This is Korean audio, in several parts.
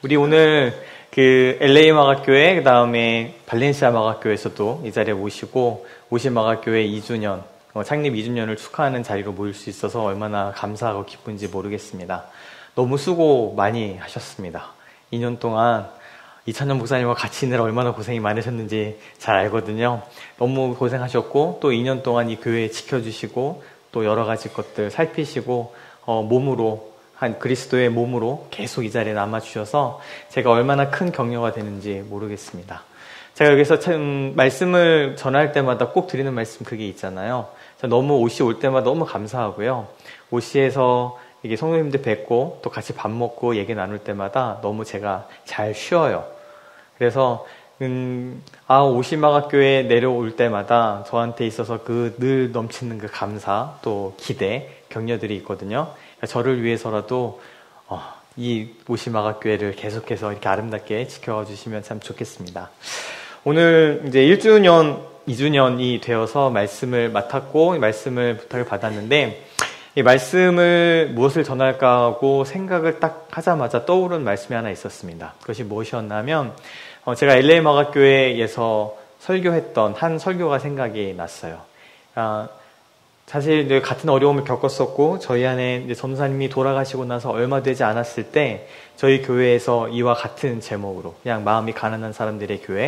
우리 오늘 그 LA 마가교회, 그 다음에 발렌시아 마가교회에서도 이 자리에 모시고 오신 마가교회 2주년, 창립 2주년을 축하하는 자리로 모일 수 있어서 얼마나 감사하고 기쁜지 모르겠습니다. 너무 수고 많이 하셨습니다. 2년 동안 이찬현 목사님과 같이 있느라 얼마나 고생이 많으셨는지 잘 알거든요. 너무 고생하셨고 또 2년 동안 이 교회 지켜주시고 또 여러 가지 것들 살피시고 몸으로 한 그리스도의 몸으로 계속 이 자리에 남아주셔서 제가 얼마나 큰 격려가 되는지 모르겠습니다. 제가 여기서 참 말씀을 전할 때마다 꼭 드리는 말씀 그게 있잖아요. 너무 OC 올 때마다 너무 감사하고요. OC에서 이게 성도님들 뵙고 또 같이 밥 먹고 얘기 나눌 때마다 너무 제가 잘 쉬어요. 그래서 오시마가교회 내려올 때마다 저한테 있어서 그 늘 넘치는 그 감사 또 기대 격려들이 있거든요. 저를 위해서라도 이 오시마가교회를 계속해서 이렇게 아름답게 지켜와 주시면 참 좋겠습니다. 오늘 이제 1주년, 2주년이 되어서 말씀을 맡았고 말씀을 부탁을 받았는데 이 말씀을 무엇을 전할까 하고 생각을 딱 하자마자 떠오른 말씀이 하나 있었습니다. 그것이 무엇이었냐면 제가 LA 마가교회에서 설교했던 한 설교가 생각이 났어요. 사실 같은 어려움을 겪었었고 저희 안에 이제 전도사님이 돌아가시고 나서 얼마 되지 않았을 때 저희 교회에서 이와 같은 제목으로 그냥 마음이 가난한 사람들의 교회,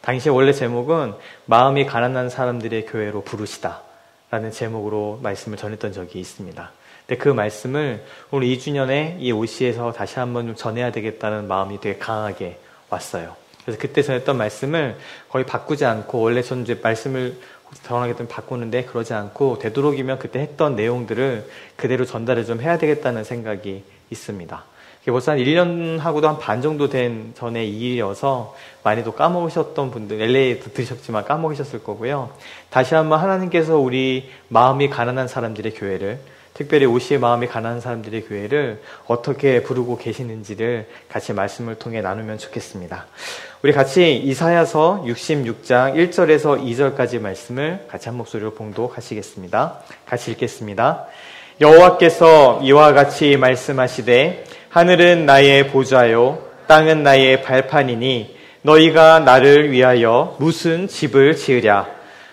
당시에 원래 제목은 마음이 가난한 사람들의 교회로 부르시다 라는 제목으로 말씀을 전했던 적이 있습니다. 근데 그 말씀을 오늘 2주년에 이 OC에서 다시 한번 좀 전해야 되겠다는 마음이 되게 강하게 왔어요. 그래서 그때 전했던 말씀을 거의 바꾸지 않고 원래 저는 이제 말씀을 전하겠다면 바꾸는데 그러지 않고 되도록이면 그때 했던 내용들을 그대로 전달을 좀 해야 되겠다는 생각이 있습니다. 이게 벌써 한 1년하고도 한 반 정도 된 전의 일이어서 많이도 까먹으셨던 분들, LA에도 들으셨지만 까먹으셨을 거고요. 다시 한번 하나님께서 우리 마음이 가난한 사람들의 교회를, 특별히 OC의 마음이 가난한 사람들의 교회를 어떻게 부르고 계시는지를 같이 말씀을 통해 나누면 좋겠습니다. 우리 같이 이사야서 66장 1절에서 2절까지 말씀을 같이 한 목소리로 봉독하시겠습니다. 같이 읽겠습니다. 여호와께서 이와 같이 말씀하시되 하늘은 나의 보좌요 땅은 나의 발판이니 너희가 나를 위하여 무슨 집을 지으랴.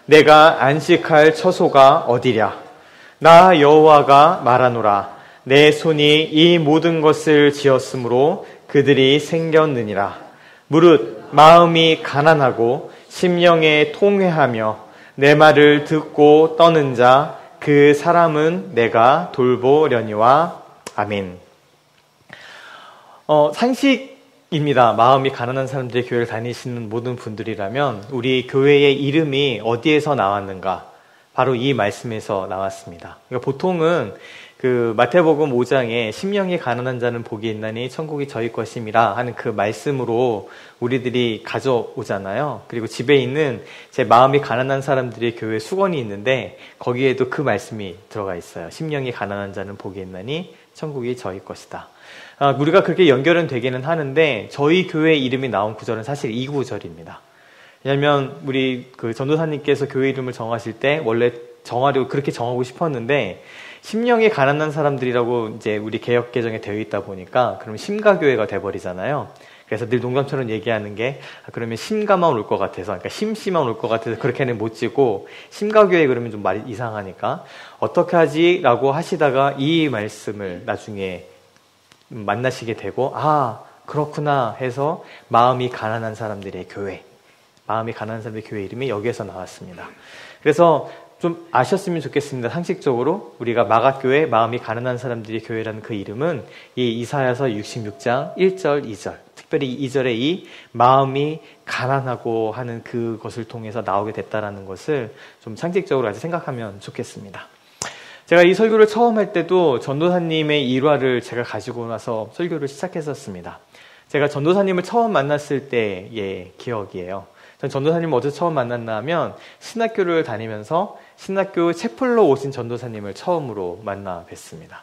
내가 안식할 처소가 어디랴. 나 여호와가 말하노라. 내 손이 이 모든 것을 지었으므로 그들이 생겼느니라. 무릇 마음이 가난하고 심령에 통회하며 내 말을 듣고 떠는 자 그 사람은 내가 돌보려니와. 아멘. 상식입니다. 마음이 가난한 사람들의 교회를 다니시는 모든 분들이라면 우리 교회의 이름이 어디에서 나왔는가? 바로 이 말씀에서 나왔습니다. 그러니까 보통은 그 마태복음 5장에 심령이 가난한 자는 복이 있나니 천국이 저희 것임이라 하는 그 말씀으로 우리들이 가져오잖아요. 그리고 집에 있는 제 마음이 가난한 사람들의 교회 수건이 있는데 거기에도 그 말씀이 들어가 있어요. 심령이 가난한 자는 복이 있나니 천국이 저희 것이다. 우리가 그렇게 연결은 되기는 하는데 저희 교회 이름이 나온 구절은 사실 이 구절입니다. 왜냐하면 우리 그 전도사님께서 교회 이름을 정하실 때 원래 정하려고 그렇게 정하고 싶었는데 심령이 가난한 사람들이라고 이제 우리 개역 개정에 되어 있다 보니까 그럼 심가교회가 돼버리잖아요. 그래서 늘 농담처럼 얘기하는 게 그러면 심가만 올 것 같아서, 그러니까 심씨만 올 것 같아서 그렇게는 못 지고 심가교회 그러면 좀 말이 이상하니까 어떻게 하지라고 하시다가 이 말씀을 나중에 만나시게 되고 그렇구나 해서 마음이 가난한 사람들의 교회, 마음이 가난한 사람들의 교회 이름이 여기에서 나왔습니다. 그래서 좀 아셨으면 좋겠습니다. 상식적으로 우리가 마가교회 마음이 가난한 사람들의 교회라는 그 이름은 이 이사야서 66장 1절 2절, 특별히 2절에 이 마음이 가난하고 하는 그것을 통해서 나오게 됐다라는 것을 좀 상식적으로 아주 생각하면 좋겠습니다. 제가 이 설교를 처음 할 때도 전도사님의 일화를 제가 가지고 나서 설교를 시작했었습니다. 제가 전도사님을 처음 만났을 때의 기억이에요. 전도사님을 어디서 처음 만났나 하면 신학교를 다니면서 신학교 채플로 오신 전도사님을 처음으로 만나 뵀습니다.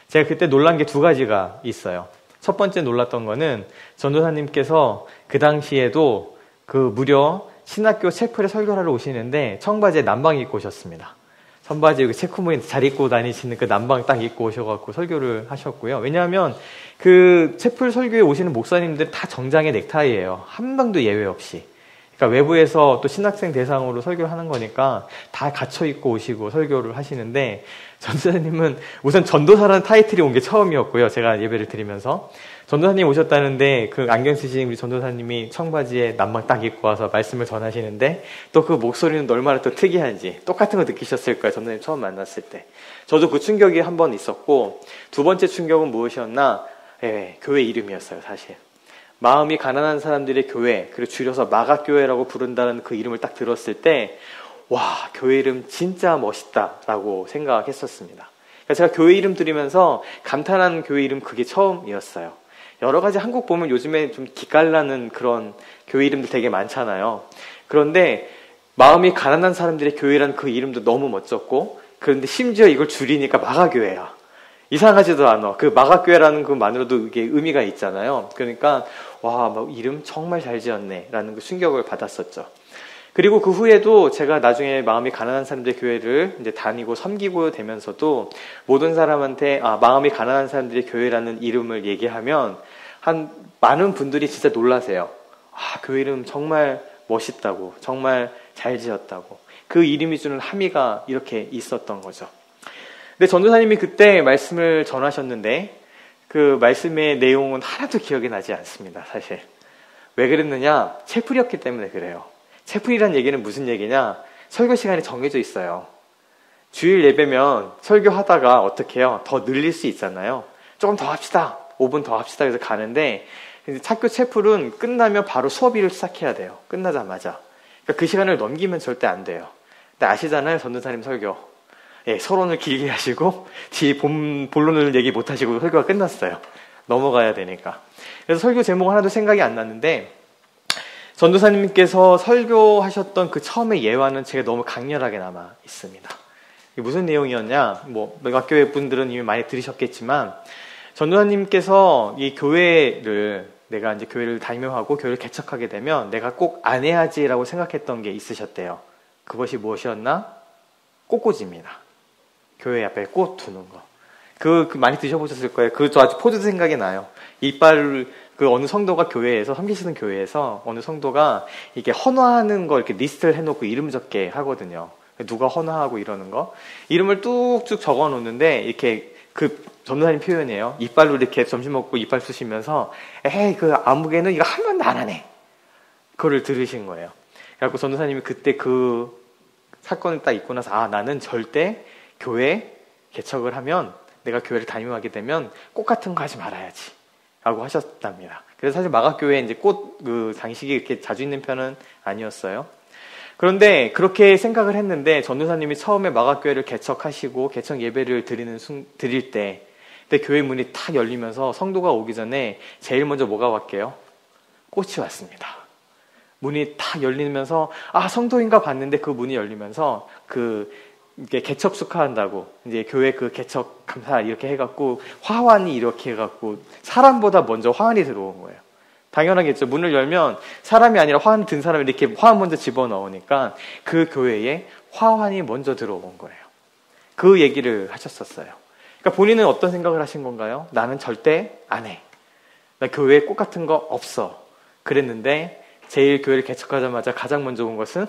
제가 그때 놀란 게 두 가지가 있어요. 첫 번째 놀랐던 거는 전도사님께서 그 당시에도 그 무려 신학교 채플에 설교하러 오시는데 청바지에 남방 입고 오셨습니다. 선바지 여기 체크무늬 잘 입고 다니시는 그 남방 딱 입고 오셔갖고 설교를 하셨고요. 왜냐하면 그 채플 설교에 오시는 목사님들 다 정장의 넥타이예요. 한 명도 예외 없이. 그러니까 외부에서 또 신학생 대상으로 설교를 하는 거니까 다 갖춰 입고 오시고 설교를 하시는데, 전도사님은 우선 전도사라는 타이틀이 온 게 처음이었고요. 제가 예배를 드리면서 전도사님 오셨다는데 그 안경 쓰신 우리 전도사님이 청바지에 남방 딱 입고 와서 말씀을 전하시는데, 또 그 목소리는 얼마나 또 특이한지 똑같은 거 느끼셨을 거예요. 전도사님 처음 만났을 때. 저도 그 충격이 한 번 있었고, 두 번째 충격은 무엇이었나? 교회 이름이었어요. 사실 마음이 가난한 사람들의 교회, 그리고 줄여서 마가교회라고 부른다는 그 이름을 딱 들었을 때, 와, 교회 이름 진짜 멋있다라고 생각했었습니다. 그러니까 제가 교회 이름 들으면서 감탄한 교회 이름 그게 처음이었어요. 여러 가지 한국 보면 요즘에 좀 기깔나는 그런 교회 이름들 되게 많잖아요. 그런데 마음이 가난한 사람들의 교회라는 그 이름도 너무 멋졌고, 그런데 심지어 이걸 줄이니까 마가교회야. 이상하지도 않아. 그 마가교회라는 것만으로도 이게 의미가 있잖아요. 그러니까 와, 이름 정말 잘 지었네 라는 그 충격을 받았었죠. 그리고 그 후에도 제가 나중에 마음이 가난한 사람들의 교회를 이제 다니고 섬기고 되면서도 모든 사람한테 마음이 가난한 사람들의 교회라는 이름을 얘기하면 많은 분들이 진짜 놀라세요. 교회 이름 정말 멋있다고, 정말 잘 지었다고. 그 이름이 주는 함의가 이렇게 있었던 거죠. 근데 전도사님이 그때 말씀을 전하셨는데 그 말씀의 내용은 하나도 기억이 나지 않습니다. 사실 왜 그랬느냐? 채플이었기 때문에 그래요. 채플이란 얘기는 무슨 얘기냐? 설교 시간이 정해져 있어요. 주일 예배면 설교하다가 어떻게 해요? 더 늘릴 수 있잖아요. 조금 더 합시다. 5분 더 합시다. 그래서 가는데, 학교 채플은 끝나면 바로 수업일을 시작해야 돼요. 끝나자마자. 그러니까 그 시간을 넘기면 절대 안 돼요. 근데 아시잖아요, 전도사님 설교. 서론을 길게 하시고 뒤에 본론을 얘기 못 하시고 설교가 끝났어요. 넘어가야 되니까. 그래서 설교 제목 하나도 생각이 안 났는데, 전도사님께서 설교하셨던 그 처음의 예화는 제가 너무 강렬하게 남아 있습니다. 이게 무슨 내용이었냐? 매각교회 분들은 이미 많이 들으셨겠지만, 전도사님께서 이 교회를, 내가 이제 교회를 다임하고 교회를 개척하게 되면 내가 꼭 안 해야지라고 생각했던 게 있으셨대요. 그것이 무엇이었나? 꽃꽂이입니다. 교회 앞에 꽃 두는 거. 그 많이 드셔보셨을 거예요. 저 아주 포즈 생각이 나요. 이빨, 어느 성도가 교회에서, 섬기시는 교회에서 어느 성도가 이게 헌화하는 거 이렇게 리스트를 해놓고 이름 적게 하거든요. 누가 헌화하고 이러는 거. 이름을 뚝뚝 적어 놓는데, 이렇게 전도사님 표현이에요. 이빨로 이렇게 점심 먹고 이빨 쑤시면서, 아무개는 이거 한 번도 안 하네. 그거를 들으신 거예요. 그래갖고 전도사님이 그때 그 사건을 딱 있고 나서, 나는 절대 교회 개척을 하면, 내가 교회를 다임하게 되면 꽃 같은 거 하지 말아야지 라고 하셨답니다. 그래서 사실 마가교회에 이제 꽃 장식이 이렇게 자주 있는 편은 아니었어요. 그런데 그렇게 생각을 했는데, 전도사님이 처음에 마가교회를 개척하시고 개척 예배를 드릴 때, 그때 교회 문이 탁 열리면서 성도가 오기 전에 제일 먼저 뭐가 왔게요? 꽃이 왔습니다. 문이 탁 열리면서 성도인가 봤는데, 그 문이 열리면서 이게 개척 축하한다고, 이제 교회 그 개척 감사 이렇게 해갖고 화환이 이렇게 해갖고 사람보다 먼저 화환이 들어온 거예요. 당연하겠죠. 문을 열면 사람이 아니라 화환 든 사람이 이렇게 화환 먼저 집어넣으니까 그 교회에 화환이 먼저 들어온 거예요. 그 얘기를 하셨었어요. 그러니까 본인은 어떤 생각을 하신 건가요? 나는 절대 안 해. 나 교회에 꽃 같은 거 없어. 그랬는데 제일 교회를 개척하자마자 가장 먼저 온 것은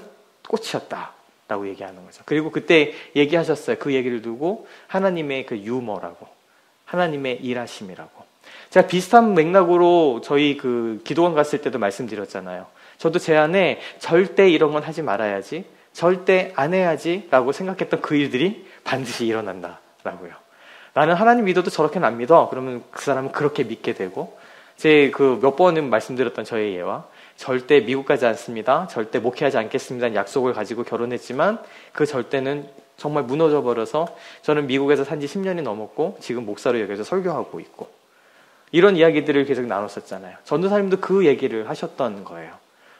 꽃이었다 라고 얘기하는 거죠. 그리고 그때 얘기하셨어요. 그 얘기를 두고 하나님의 그 유머라고, 하나님의 일하심이라고. 제가 비슷한 맥락으로 저희 기도원 갔을 때도 말씀드렸잖아요. 저도 제 안에 절대 이런 건 하지 말아야지, 절대 안 해야지 라고 생각했던 그 일들이 반드시 일어난다라고요. 나는 하나님 믿어도 저렇게는 안 믿어. 그러면 그 사람은 그렇게 믿게 되고, 제 몇 번은 말씀드렸던 저의 예와, 절대 미국 가지 않습니다. 절대 목회하지 않겠습니다. 약속을 가지고 결혼했지만 그 절대는 정말 무너져 버려서 저는 미국에서 산지 10년이 넘었고 지금 목사로 여기서 설교하고 있고, 이런 이야기들을 계속 나눴었잖아요. 전도사님도 그 얘기를 하셨던 거예요.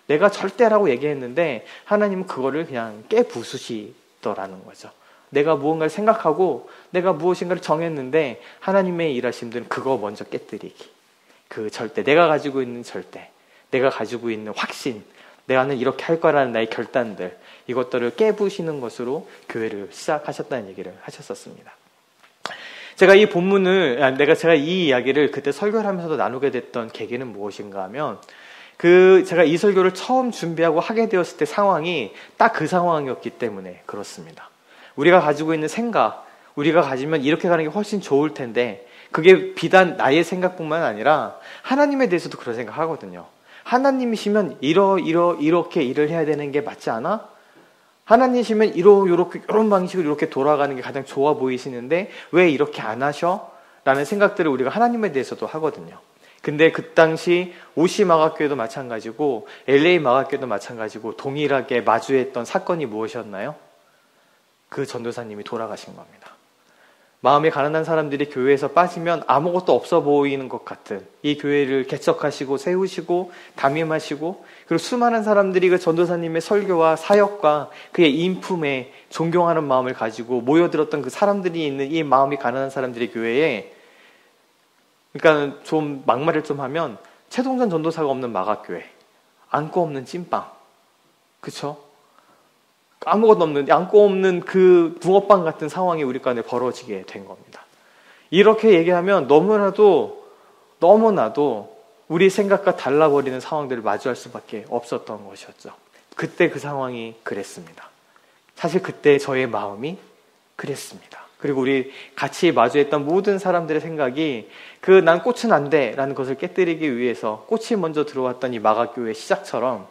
내가 절대라고 얘기했는데 하나님은 그거를 그냥 깨부수시더라는 거죠. 내가 무언가를 생각하고 내가 무엇인가를 정했는데 하나님의 일하심들은 그거 먼저 깨뜨리기. 그 절대, 내가 가지고 있는 절대, 내가 가지고 있는 확신, 내가는 이렇게 할 거라는 나의 결단들, 이것들을 깨부시는 것으로 교회를 시작하셨다는 얘기를 하셨었습니다. 제가 이 본문을, 제가 이 이야기를 그때 설교를 하면서도 나누게 됐던 계기는 무엇인가 하면, 제가 이 설교를 처음 준비하고 하게 되었을 때 상황이 딱 그 상황이었기 때문에 그렇습니다. 우리가 가지고 있는 생각, 우리가 가지면 이렇게 가는 게 훨씬 좋을 텐데, 그게 비단 나의 생각뿐만 아니라 하나님에 대해서도 그런 생각하거든요. 하나님이시면 이렇게 일을 해야 되는 게 맞지 않아? 하나님이시면 이런 방식으로 이렇게 돌아가는 게 가장 좋아 보이시는데 왜 이렇게 안 하셔? 라는 생각들을 우리가 하나님에 대해서도 하거든요. 근데 그 당시 오시 마가교회도 마찬가지고 LA 마가교회도 마찬가지고 동일하게 마주했던 사건이 무엇이었나요? 그 전도사님이 돌아가신 겁니다. 마음이 가난한 사람들이 교회에서 빠지면 아무것도 없어 보이는 것 같은 이 교회를 개척하시고 세우시고 담임하시고 그리고 수많은 사람들이 그 전도사님의 설교와 사역과 그의 인품에 존경하는 마음을 가지고 모여들었던 그 사람들이 있는 이 마음이 가난한 사람들의 교회에, 그러니까 좀 막말을 좀 하면 최동전 전도사가 없는 마가교회, 안고 없는 찐빵, 그쵸? 아무것도 없는, 안고 없는 그 붕어빵 같은 상황이 우리 가운데 벌어지게 된 겁니다. 이렇게 얘기하면 너무나도 우리 생각과 달라버리는 상황들을 마주할 수밖에 없었던 것이었죠. 그때 그 상황이 그랬습니다. 사실 그때 저의 마음이 그랬습니다. 그리고 우리 같이 마주했던 모든 사람들의 생각이 난 꽃은 안 돼 라는 것을 깨뜨리기 위해서 꽃이 먼저 들어왔던 이 마가교회 시작처럼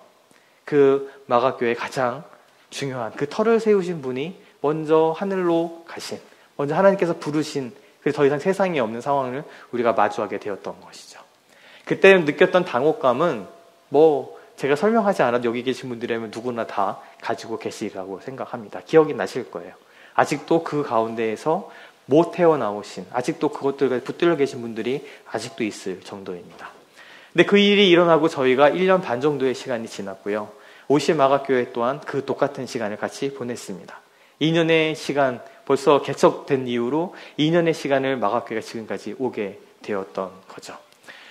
그 마가교회 가장 중요한 그 터를 세우신 분이 먼저 하늘로 가신, 먼저 하나님께서 부르신, 그래서 더 이상 세상에 없는 상황을 우리가 마주하게 되었던 것이죠. 그때 느꼈던 당혹감은 제가 설명하지 않아도 여기 계신 분들이라면 누구나 다 가지고 계시리라고 생각합니다. 기억이 나실 거예요. 아직도 그 가운데에서 못 태어나오신, 아직도 그것들과 붙들려 계신 분들이 아직도 있을 정도입니다. 근데 그 일이 일어나고 저희가 1년 반 정도의 시간이 지났고요. 오시 마가교회 또한 그 똑같은 시간을 같이 보냈습니다. 2년의 시간, 벌써 개척된 이후로 2년의 시간을 마가교회가 지금까지 오게 되었던 거죠.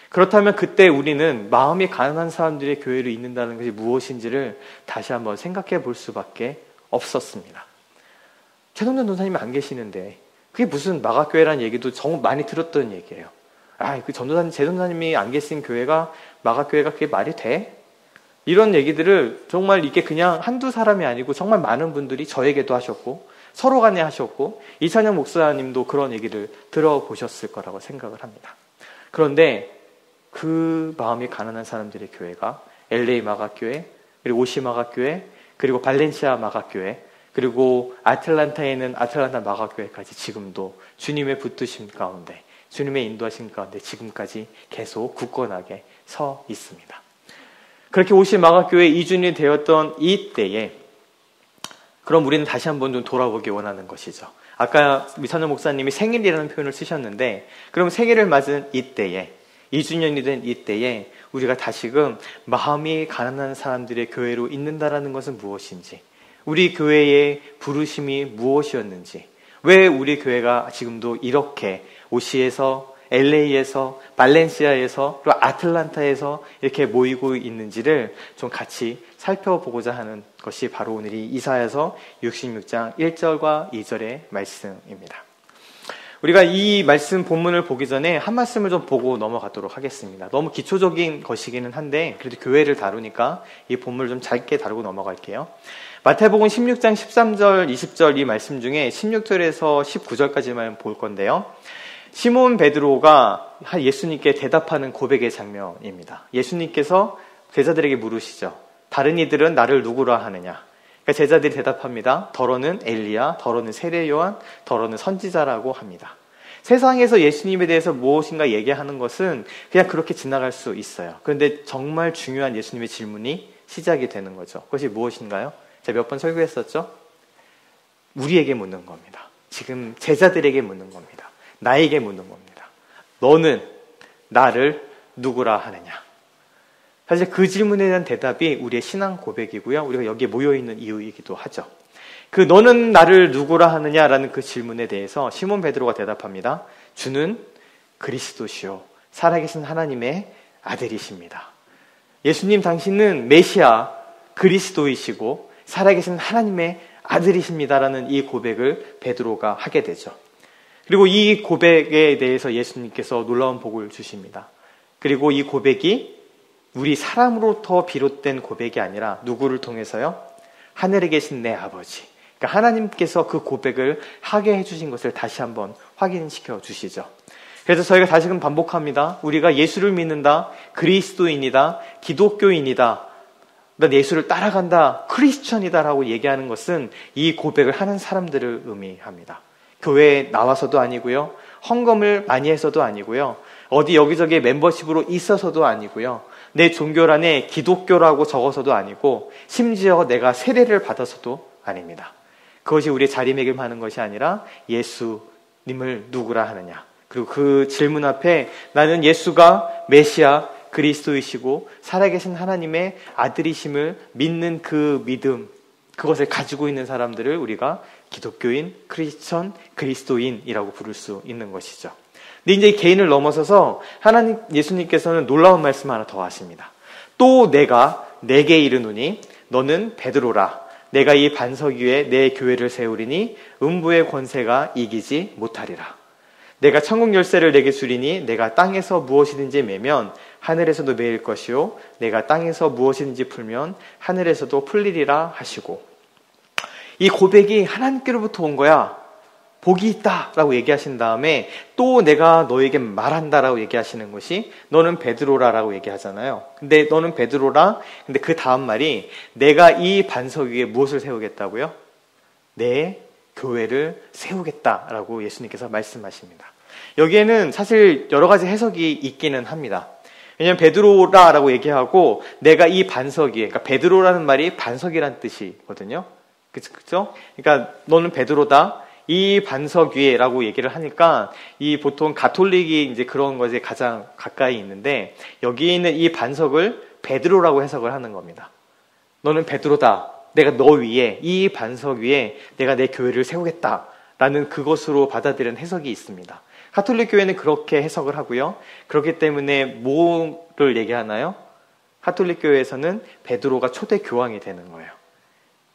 그렇다면 그때 우리는 마음이 가난한 사람들의 교회로 있는다는 것이 무엇인지를 다시 한번 생각해 볼 수밖에 없었습니다. 최동전 전도사님이 안 계시는데 그게 무슨 마가교회라는 얘기도 정말 많이 들었던 얘기예요. 그 전도사님, 제전도사님이 안 계신 교회가 마가교회가 그게 말이 돼? 이런 얘기들을 정말 이게 그냥 한두 사람이 아니고 정말 많은 분들이 저에게도 하셨고 서로 간에 하셨고 이찬영 목사님도 그런 얘기를 들어보셨을 거라고 생각을 합니다. 그런데 그 마음이 가난한 사람들의 교회가 LA 마가교회, 그리고 오시 마가교회, 그리고 발렌시아 마가교회, 그리고 아틀란타에 있는 아틀란타 마가교회까지 지금도 주님의 붙드심 가운데, 주님의 인도하심 가운데 지금까지 계속 굳건하게 서 있습니다. 그렇게 오시 마가교회 이준이 되었던 이때에 그럼 우리는 다시 한번 좀 돌아보기 원하는 것이죠. 아까 미찬영 목사님이 생일이라는 표현을 쓰셨는데 그럼 생일을 맞은 이때에 2주년이 된 이때에 우리가 다시금 마음이 가난한 사람들의 교회로 있는다라는 것은 무엇인지, 우리 교회의 부르심이 무엇이었는지, 왜 우리 교회가 지금도 이렇게 오시에서, LA에서, 발렌시아에서, 그리고 아틀란타에서 이렇게 모이고 있는지를 좀 같이 살펴보고자 하는 것이 바로 오늘 이 이사야서 66장 1절과 2절의 말씀입니다. 우리가 이 말씀 본문을 보기 전에 한 말씀을 좀 보고 넘어가도록 하겠습니다. 너무 기초적인 것이기는 한데 그래도 교회를 다루니까 이 본문을 좀 짧게 다루고 넘어갈게요. 마태복음 16장 13절, 20절 이 말씀 중에 16절에서 19절까지만 볼 건데요. 시몬 베드로가 예수님께 대답하는 고백의 장면입니다. 예수님께서 제자들에게 물으시죠. 다른 이들은 나를 누구라 하느냐? 그러니까 제자들이 대답합니다. 더러는 엘리야, 더러는 세례 요한, 더러는 선지자라고 합니다. 세상에서 예수님에 대해서 무엇인가 얘기하는 것은 그냥 그렇게 지나갈 수 있어요. 그런데 정말 중요한 예수님의 질문이 시작이 되는 거죠. 그것이 무엇인가요? 제가 몇 번 설교했었죠? 우리에게 묻는 겁니다. 지금 제자들에게 묻는 겁니다. 나에게 묻는 겁니다. 너는 나를 누구라 하느냐? 사실 그 질문에 대한 대답이 우리의 신앙 고백이고요. 우리가 여기에 모여있는 이유이기도 하죠. 그 너는 나를 누구라 하느냐라는 그 질문에 대해서 시몬 베드로가 대답합니다. 주는 그리스도시요 살아계신 하나님의 아들이십니다. 예수님 당신은 메시아, 그리스도이시고 살아계신 하나님의 아들이십니다라는 이 고백을 베드로가 하게 되죠. 그리고 이 고백에 대해서 예수님께서 놀라운 복을 주십니다. 그리고 이 고백이 우리 사람으로부터 비롯된 고백이 아니라 누구를 통해서요? 하늘에 계신 내 아버지. 그러니까 하나님께서 그 고백을 하게 해주신 것을 다시 한번 확인시켜 주시죠. 그래서 저희가 다시금 반복합니다. 우리가 예수를 믿는다, 그리스도인이다, 기독교인이다, 난 예수를 따라간다, 크리스천이다라고 얘기하는 것은 이 고백을 하는 사람들을 의미합니다. 교회에 나와서도 아니고요, 헌금을 많이 해서도 아니고요, 어디 여기저기 멤버십으로 있어서도 아니고요, 내 종교란에 기독교라고 적어서도 아니고, 심지어 내가 세례를 받아서도 아닙니다. 그것이 우리의 자리매김하는 것이 아니라 예수님을 누구라 하느냐, 그리고 그 질문 앞에 나는 예수가 메시아 그리스도이시고 살아계신 하나님의 아들이심을 믿는 그 믿음, 그것을 가지고 있는 사람들을 우리가 기독교인, 크리스천, 그리스도인이라고 부를 수 있는 것이죠. 근데 이제 이 개인을 넘어서서 하나님, 예수님께서는 놀라운 말씀 하나 더 하십니다. 또 내가 내게 이르노니 너는 베드로라. 내가 이 반석 위에 내 교회를 세우리니 음부의 권세가 이기지 못하리라. 내가 천국 열쇠를 내게 주리니 내가 땅에서 무엇이든지 매면 하늘에서도 매일 것이요 내가 땅에서 무엇이든지 풀면 하늘에서도 풀리리라 하시고, 이 고백이 하나님께로부터 온 거야, 복이 있다라고 얘기하신 다음에 또 내가 너에게 말한다라고 얘기하시는 것이 너는 베드로라라고 얘기하잖아요. 근데 너는 베드로라, 근데 그 다음 말이 내가 이 반석 위에 무엇을 세우겠다고요? 내 교회를 세우겠다라고 예수님께서 말씀하십니다. 여기에는 사실 여러 가지 해석이 있기는 합니다. 왜냐하면 베드로라라고 얘기하고 내가 이 반석 위에, 그러니까 베드로라는 말이 반석이란 뜻이거든요. 그렇죠? 그러니까 너는 베드로다, 이 반석 위에라고 얘기를 하니까 이 보통 가톨릭이 이제 그런 것에 가장 가까이 있는데, 여기 있는 이 반석을 베드로라고 해석을 하는 겁니다. 너는 베드로다. 내가 너 위에, 이 반석 위에 내가 내 교회를 세우겠다라는 그것으로 받아들이는 해석이 있습니다. 가톨릭 교회는 그렇게 해석을 하고요. 그렇기 때문에 뭐를 얘기하나요? 가톨릭 교회에서는 베드로가 초대 교황이 되는 거예요.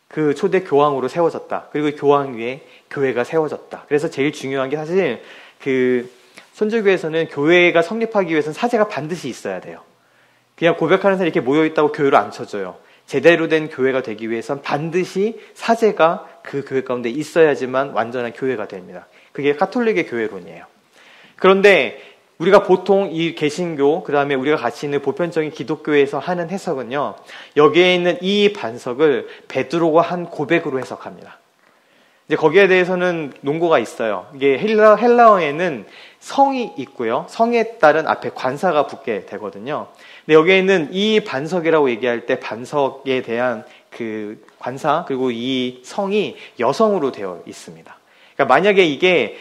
그 초대 교황으로 세워졌다. 그리고 교황 위에 교회가 세워졌다. 그래서 제일 중요한 게 사실 그 선조교에서는 교회가 성립하기 위해서는 사제가 반드시 있어야 돼요. 그냥 고백하는 사람이 이렇게 모여있다고 교회로 안 쳐줘요. 제대로 된 교회가 되기 위해선 반드시 사제가 그 교회 가운데 있어야지만 완전한 교회가 됩니다. 그게 가톨릭의 교회론이에요. 그런데 우리가 보통 이 개신교, 그 다음에 우리가 같이 있는 보편적인 기독교에서 하는 해석은요, 여기에 있는 이 반석을 베드로가 한 고백으로 해석합니다. 이제 거기에 대해서는 논거가 있어요. 이게 헬라어에는 성이 있고요, 성에 따른 앞에 관사가 붙게 되거든요. 근데 여기에 있는 이 반석이라고 얘기할 때 반석에 대한 그 관사, 그리고 이 성이 여성으로 되어 있습니다. 그러니까 만약에 이게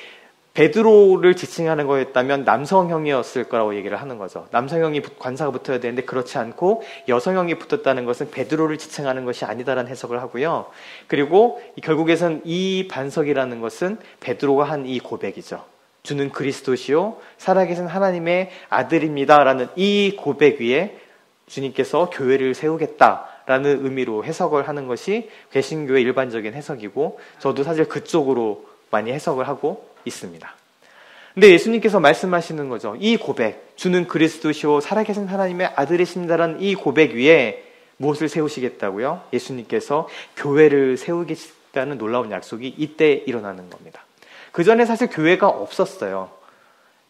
베드로를 지칭하는 거였다면 남성형이었을 거라고 얘기를 하는 거죠. 남성형이 관사가 붙어야 되는데 그렇지 않고 여성형이 붙었다는 것은 베드로를 지칭하는 것이 아니다라는 해석을 하고요. 그리고 결국에선 이 반석이라는 것은 베드로가 한 이 고백이죠. 주는 그리스도시요 살아계신 하나님의 아들입니다라는 이 고백 위에 주님께서 교회를 세우겠다라는 의미로 해석을 하는 것이 개신교의 일반적인 해석이고, 저도 사실 그쪽으로 많이 해석을 하고 있습니다. 근데 예수님께서 말씀하시는 거죠. 이 고백, 주는 그리스도시요 살아계신 하나님의 아들이십니다라는 이 고백 위에 무엇을 세우시겠다고요? 예수님께서 교회를 세우겠다는 놀라운 약속이 이때 일어나는 겁니다. 그 전에 사실 교회가 없었어요.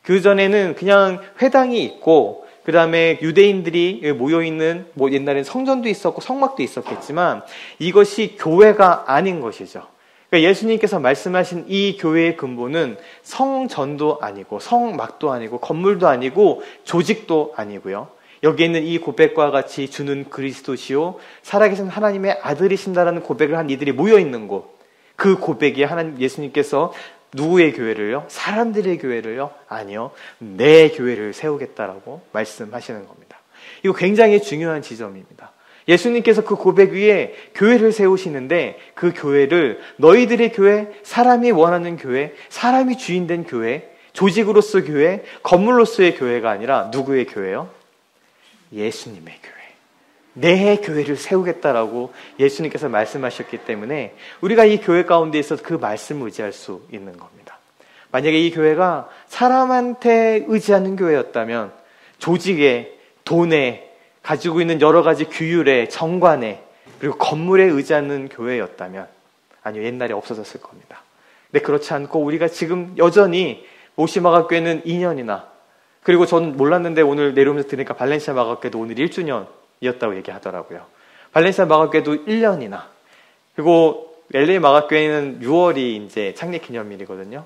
그 전에는 그냥 회당이 있고, 그 다음에 유대인들이 모여있는, 뭐 옛날엔 성전도 있었고 성막도 있었겠지만 이것이 교회가 아닌 것이죠. 그러니까 예수님께서 말씀하신 이 교회의 근본은 성전도 아니고 성막도 아니고 건물도 아니고 조직도 아니고요. 여기에 있는 이 고백과 같이 주는 그리스도시요 살아계신 하나님의 아들이신다라는 고백을 한 이들이 모여있는 곳, 그 고백이 하나님 예수님께서 누구의 교회를요? 사람들의 교회를요? 아니요, 내 교회를 세우겠다라고 말씀하시는 겁니다. 이거 굉장히 중요한 지점입니다. 예수님께서 그 고백 위에 교회를 세우시는데 그 교회를 너희들의 교회, 사람이 원하는 교회, 사람이 주인된 교회, 조직으로서 교회, 건물로서의 교회가 아니라 누구의 교회요? 예수님의 교회. 내 교회를 세우겠다라고 예수님께서 말씀하셨기 때문에 우리가 이 교회 가운데 있어서 그 말씀을 의지할 수 있는 겁니다. 만약에 이 교회가 사람한테 의지하는 교회였다면, 조직에, 돈에, 가지고 있는 여러 가지 규율에, 정관에, 그리고 건물에 의지하는 교회였다면, 아니요, 옛날에 없어졌을 겁니다. 근데 그렇지 않고 우리가 지금 여전히 모시마가교회는 2년이나, 그리고 전 몰랐는데 오늘 내려오면서 들으니까 발렌시아 마가교회도 오늘 1주년이었다고 얘기하더라고요. 발렌시아 마가교회도 1년이나, 그리고 LA 마가교회는 6월이 이제 창립 기념일이거든요.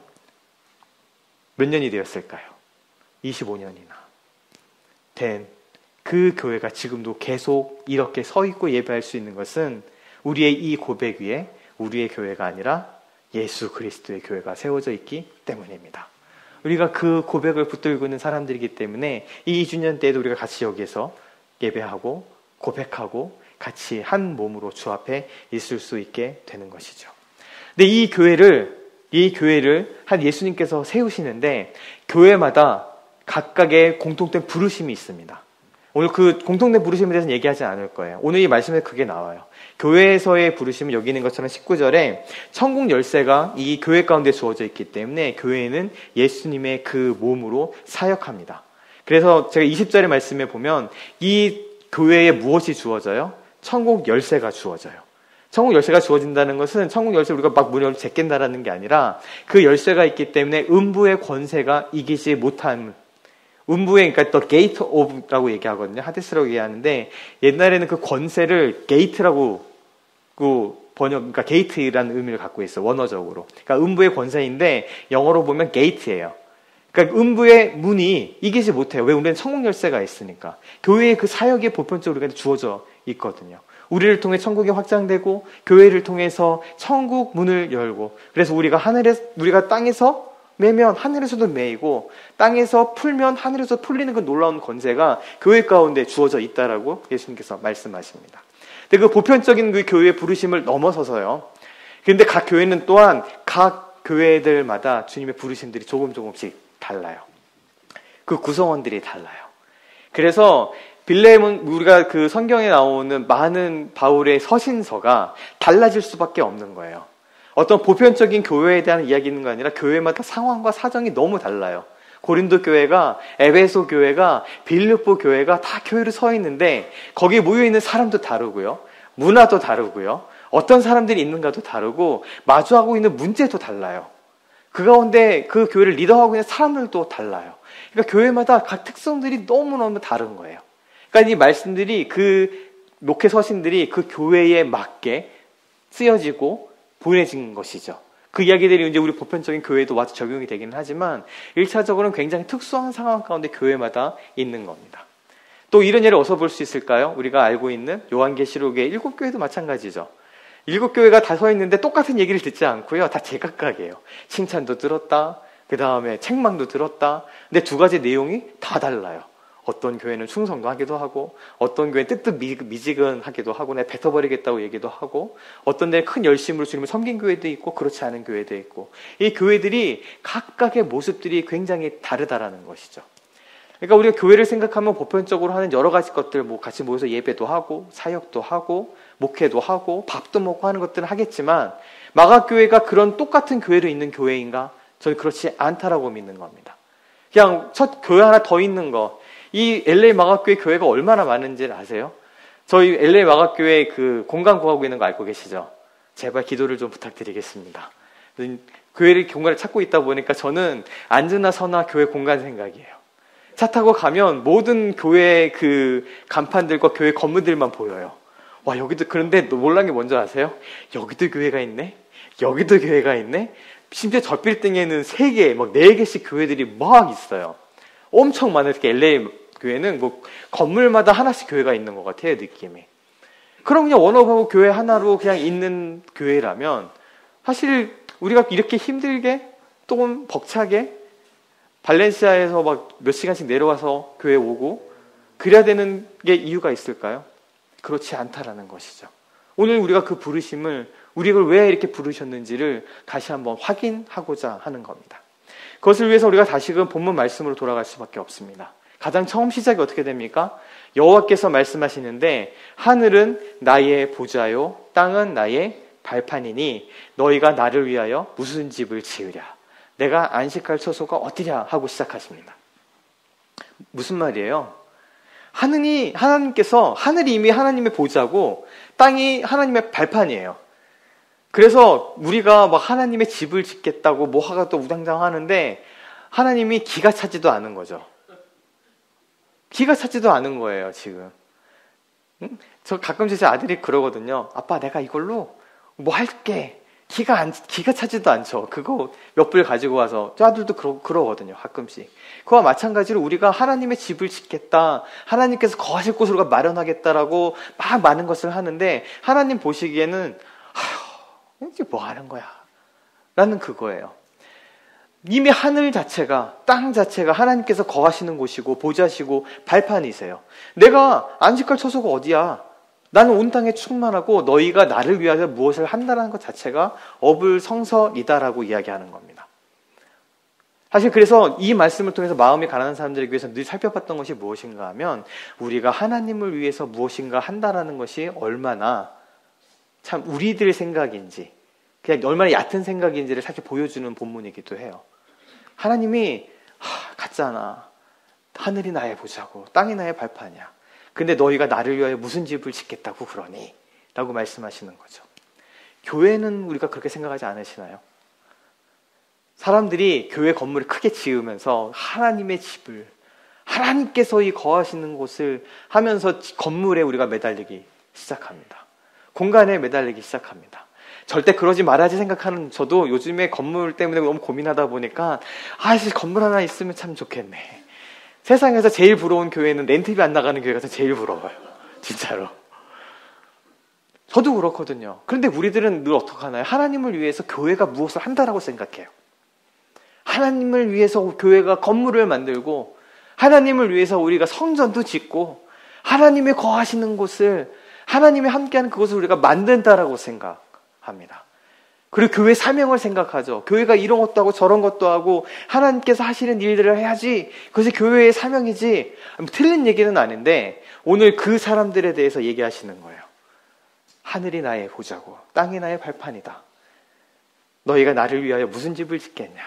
몇 년이 되었을까요? 25년이나 된 그 교회가 지금도 계속 이렇게 서 있고 예배할 수 있는 것은 우리의 이 고백 위에 우리의 교회가 아니라 예수 그리스도의 교회가 세워져 있기 때문입니다. 우리가 그 고백을 붙들고 있는 사람들이기 때문에 이 2주년 때에도 우리가 같이 여기에서 예배하고 고백하고 같이 한 몸으로 주 앞에 있을 수 있게 되는 것이죠. 근데 이 교회를 한 예수님께서 세우시는데 교회마다 각각의 공통된 부르심이 있습니다. 오늘 그 공통된 부르심에 대해서는 얘기하지 않을 거예요. 오늘 이 말씀에 그게 나와요. 교회에서의 부르심은 여기 있는 것처럼 19절에 천국 열쇠가 이 교회 가운데 주어져 있기 때문에 교회는 예수님의 그 몸으로 사역합니다. 그래서 제가 20절의 말씀에 보면 이 교회에 무엇이 주어져요? 천국 열쇠가 주어져요. 천국 열쇠가 주어진다는 것은 천국 열쇠 우리가 막 문을 제낀다라는 게 아니라 그 열쇠가 있기 때문에 음부의 권세가 이기지 못한, 음부의, 그러니까 또 게이트 오브라고 얘기하거든요. 하데스라고 얘기하는데 옛날에는 그 권세를 게이트라고 그러니까 게이트라는 의미를 갖고 있어, 원어적으로. 그러니까 음부의 권세인데 영어로 보면 게이트예요. 그러니까 음부의 문이 이기지 못해요. 왜? 우리는 천국 열쇠가 있으니까. 교회의 그 사역이 보편적으로 우리가 주어져 있거든요. 우리를 통해 천국이 확장되고 교회를 통해서 천국 문을 열고, 그래서 우리가 땅에서 매면 하늘에서도 매이고 땅에서 풀면 하늘에서 풀리는 그 놀라운 권세가 교회 가운데 주어져 있다라고 예수님께서 말씀하십니다. 근데 그 보편적인 그 교회의 부르심을 넘어서서요. 그런데 각 교회는 또한 각 교회들마다 주님의 부르심들이 조금씩 달라요. 그 구성원들이 달라요. 그래서 빌레몬, 우리가 그 성경에 나오는 많은 바울의 서신서가 달라질 수밖에 없는 거예요. 어떤 보편적인 교회에 대한 이야기는 아니라 교회마다 상황과 사정이 너무 달라요. 고린도 교회가, 에베소 교회가, 빌립보 교회가 다 교회로 서 있는데 거기에 모여있는 사람도 다르고요. 문화도 다르고요. 어떤 사람들이 있는가도 다르고 마주하고 있는 문제도 달라요. 그 가운데 그 교회를 리더하고 있는 사람들도 달라요. 그러니까 교회마다 각 특성들이 너무너무 다른 거예요. 그러니까 이 말씀들이, 그 목회 서신들이 그 교회에 맞게 쓰여지고 보내진 것이죠. 그 이야기들이 이제 우리 보편적인 교회에도 와서 적용이 되기는 하지만 1차적으로는 굉장히 특수한 상황 가운데 교회마다 있는 겁니다. 또 이런 예를 어디서 볼 수 있을까요? 우리가 알고 있는 요한계시록의 7교회도 마찬가지죠. 7교회가 다 서 있는데 똑같은 얘기를 듣지 않고요. 다 제각각이에요. 칭찬도 들었다. 그 다음에 책망도 들었다. 근데 두 가지 내용이 다 달라요. 어떤 교회는 충성도 하기도 하고, 어떤 교회는 뜨뜻미지근하기도 하고, 내 뱉어버리겠다고 얘기도 하고, 어떤 데는 큰 열심으로 주님을 섬긴 교회도 있고, 그렇지 않은 교회도 있고, 이 교회들이 각각의 모습들이 굉장히 다르다라는 것이죠. 그러니까 우리가 교회를 생각하면 보편적으로 하는 여러 가지 것들, 뭐 같이 모여서 예배도 하고, 사역도 하고, 목회도 하고, 밥도 먹고 하는 것들은 하겠지만, 마가교회가 그런 똑같은 교회로 있는 교회인가? 저는 그렇지 않다라고 믿는 겁니다. 그냥 첫 교회 하나 더 있는 거, 이 LA 마가교회 교회가 얼마나 많은지를 아세요? 저희 LA 마가교회 그 공간 구하고 있는 거 알고 계시죠? 제발 기도를 좀 부탁드리겠습니다. 교회를 공간을 찾고 있다 보니까 저는 앉으나 서나 교회 공간 생각이에요. 차 타고 가면 모든 교회 그 간판들과 교회 건물들만 보여요. 와, 여기도, 그런데 놀란 게 뭔지 아세요? 여기도 교회가 있네? 여기도 교회가 있네? 심지어 저 빌딩에는 3개, 막 4개씩 교회들이 막 있어요. 엄청 많아요. 특히 LA 교회는 뭐 건물마다 하나씩 교회가 있는 것 같아요, 느낌이. 그럼 그냥 원업하고 교회 하나로 그냥 있는 교회라면 사실 우리가 이렇게 힘들게 또는 벅차게 발렌시아에서 막 몇 시간씩 내려와서 교회 오고 그래야 되는 게 이유가 있을까요? 그렇지 않다라는 것이죠. 오늘 우리가 그 부르심을, 우리를 왜 이렇게 부르셨는지를 다시 한번 확인하고자 하는 겁니다. 그것을 위해서 우리가 다시금 본문 말씀으로 돌아갈 수밖에 없습니다. 가장 처음 시작이 어떻게 됩니까? 여호와께서 말씀하시는데 하늘은 나의 보좌요 땅은 나의 발판이니 너희가 나를 위하여 무슨 집을 지으랴. 내가 안식할 처소가 어디랴 하고 시작하십니다. 무슨 말이에요? 하나님께서 하늘이 이미 하나님의 보좌고 땅이 하나님의 발판이에요. 그래서 우리가 막 하나님의 집을 짓겠다고 뭐 하가 또 우당장 하는데 하나님이 기가 차지도 않은 거죠. 기가 차지도 않은 거예요, 지금. 응? 저 가끔씩 제 아들이 그러거든요. 아빠, 내가 이걸로 뭐 할게. 기가 차지도 않죠. 그거 몇 불 가지고 와서. 저 아들도 그러거든요, 가끔씩. 그와 마찬가지로 우리가 하나님의 집을 짓겠다. 하나님께서 거하실 곳으로 마련하겠다라고 막 많은 것을 하는데 하나님 보시기에는 이제 뭐 하는 거야? 라는 그거예요. 이미 하늘 자체가, 땅 자체가 하나님께서 거하시는 곳이고 보좌시고 발판이세요. 내가 안식할 처소가 어디야? 나는 온 땅에 충만하고 너희가 나를 위하여 무엇을 한다는 것 자체가 어불성설이다라고 이야기하는 겁니다. 사실 그래서 이 말씀을 통해서 마음이 가난한 사람들에게 위해서 늘 살펴봤던 것이 무엇인가 하면 우리가 하나님을 위해서 무엇인가 한다라는 것이 얼마나 참 우리들의 생각인지 그냥 얼마나 얕은 생각인지를 사실 보여주는 본문이기도 해요. 하나님이 같잖아. 하늘이 나의 보좌고 땅이 나의 발판이야. 근데 너희가 나를 위하여 무슨 집을 짓겠다고 그러니? 라고 말씀하시는 거죠. 교회는 우리가 그렇게 생각하지 않으시나요? 사람들이 교회 건물을 크게 지으면서 하나님의 집을 하나님께서 이 거하시는 곳을 하면서 건물에 우리가 매달리기 시작합니다. 공간에 매달리기 시작합니다. 절대 그러지 말아야지 생각하는 저도 요즘에 건물 때문에 너무 고민하다 보니까 건물 하나 있으면 참 좋겠네. 세상에서 제일 부러운 교회는 렌트비 안 나가는 교회가 제일 부러워요. 진짜로. 저도 그렇거든요. 그런데 우리들은 늘 어떻게 하나요? 하나님을 위해서 교회가 무엇을 한다라고 생각해요. 하나님을 위해서 교회가 건물을 만들고 하나님을 위해서 우리가 성전도 짓고 하나님이 거하시는 곳을 하나님이 함께하는 그곳을 우리가 만든다라고 생각합니다. 그리고 교회 사명을 생각하죠. 교회가 이런 것도 하고 저런 것도 하고 하나님께서 하시는 일들을 해야지. 그것이 교회의 사명이지. 틀린 얘기는 아닌데 오늘 그 사람들에 대해서 얘기하시는 거예요. 하늘이 나의 보좌고 땅이 나의 발판이다. 너희가 나를 위하여 무슨 집을 짓겠냐.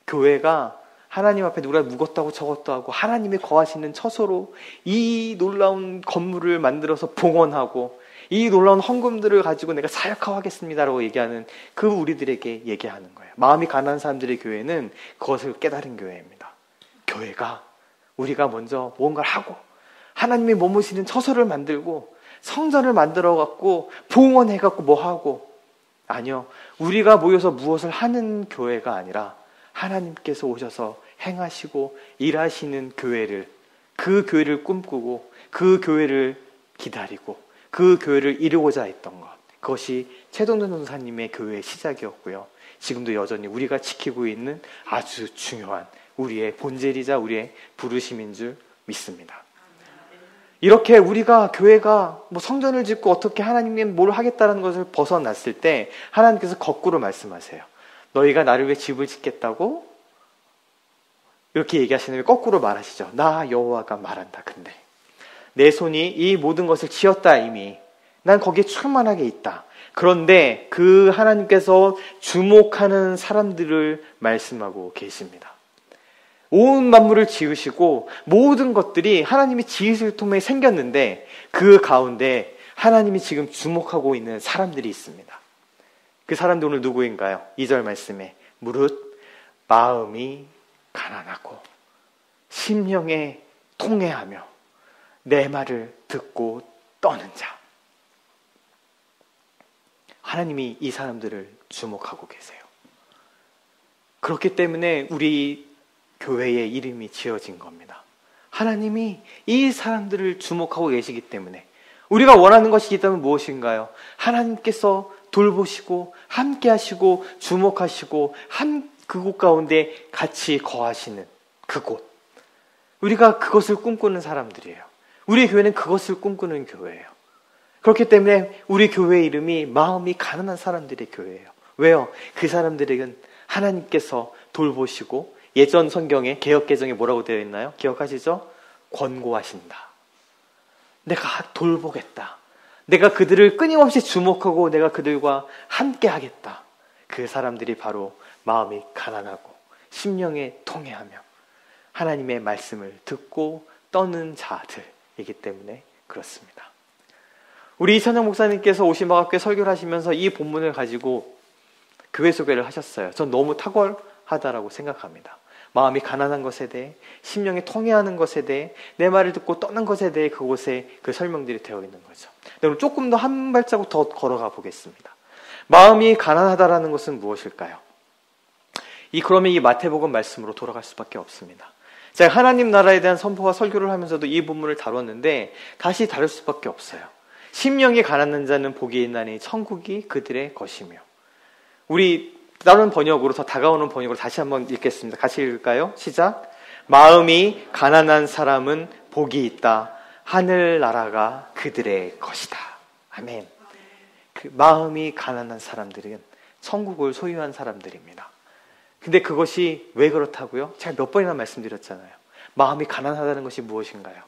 교회가 하나님 앞에 누가 묵었다고 저것도 하고 하나님이 거하시는 처소로 이 놀라운 건물을 만들어서 봉헌하고 이 놀라운 헌금들을 가지고 내가 사역하고 하겠습니다라고 얘기하는 그 우리들에게 얘기하는 거예요. 마음이 가난한 사람들의 교회는 그것을 깨달은 교회입니다. 교회가 우리가 먼저 뭔가를 하고 하나님이 머무시는 처소를 만들고 성전을 만들어갖고 봉헌해갖고 뭐 하고 아니요. 우리가 모여서 무엇을 하는 교회가 아니라 하나님께서 오셔서 행하시고 일하시는 교회를 그 교회를 꿈꾸고 그 교회를 기다리고 그 교회를 이루고자 했던 것. 그것이 최동준 전사님의 교회의 시작이었고요. 지금도 여전히 우리가 지키고 있는 아주 중요한 우리의 본질이자 우리의 부르심인 줄 믿습니다. 이렇게 우리가 교회가 뭐 성전을 짓고 어떻게 하나님이 뭘 하겠다는 것을 벗어났을 때 하나님께서 거꾸로 말씀하세요. 너희가 나를 위해 집을 짓겠다고? 이렇게 얘기하시는 게 거꾸로 말하시죠. 나 여호와가 말한다. 근데 내 손이 이 모든 것을 지었다 이미. 난 거기에 충만하게 있다. 그런데 그 하나님께서 주목하는 사람들을 말씀하고 계십니다. 온 만물을 지으시고 모든 것들이 하나님이 지으실 통에 생겼는데 그 가운데 하나님이 지금 주목하고 있는 사람들이 있습니다. 그 사람들 오늘 누구인가요? 2절 말씀에 무릇 마음이 가난하고 심령에 통회하며 내 말을 듣고 떠는 자. 하나님이 이 사람들을 주목하고 계세요. 그렇기 때문에 우리 교회의 이름이 지어진 겁니다. 하나님이 이 사람들을 주목하고 계시기 때문에 우리가 원하는 것이 있다면 무엇인가요? 하나님께서 돌보시고 함께 하시고 주목하시고 그곳 가운데 같이 거하시는 그곳. 우리가 그것을 꿈꾸는 사람들이에요. 우리 교회는 그것을 꿈꾸는 교회예요. 그렇기 때문에 우리 교회 이름이 마음이 가난한 사람들의 교회예요. 왜요? 그 사람들에게는 하나님께서 돌보시고 예전 성경에 개역개정에 뭐라고 되어 있나요? 기억하시죠? 권고하신다. 내가 돌보겠다. 내가 그들을 끊임없이 주목하고 내가 그들과 함께 하겠다. 그 사람들이 바로 마음이 가난하고 심령에 통회하며 하나님의 말씀을 듣고 떠는 자들이기 때문에 그렇습니다. 우리 이찬영 목사님께서 오시마학교에 설교를 하시면서 이 본문을 가지고 교회 소개를 하셨어요. 전 너무 탁월하다라고 생각합니다. 마음이 가난한 것에 대해, 심령이 통회하는 것에 대해, 내 말을 듣고 떠난 것에 대해 그곳에 그 설명들이 되어 있는 거죠. 그럼 조금 더 한 발자국 더 걸어가 보겠습니다. 마음이 가난하다라는 것은 무엇일까요? 그러면 이 마태복음 말씀으로 돌아갈 수밖에 없습니다. 제가 하나님 나라에 대한 선포와 설교를 하면서도 이 본문을 다뤘는데 다시 다룰 수밖에 없어요. 심령이 가난한 자는 복이 있나니 천국이 그들의 것이며. 우리 다른 번역으로, 더 다가오는 번역으로 다시 한번 읽겠습니다. 같이 읽을까요? 시작. 마음이 가난한 사람은 복이 있다. 하늘나라가 그들의 것이다. 아멘. 그 마음이 가난한 사람들은 천국을 소유한 사람들입니다. 근데 그것이 왜 그렇다고요? 제가 몇 번이나 말씀드렸잖아요. 마음이 가난하다는 것이 무엇인가요?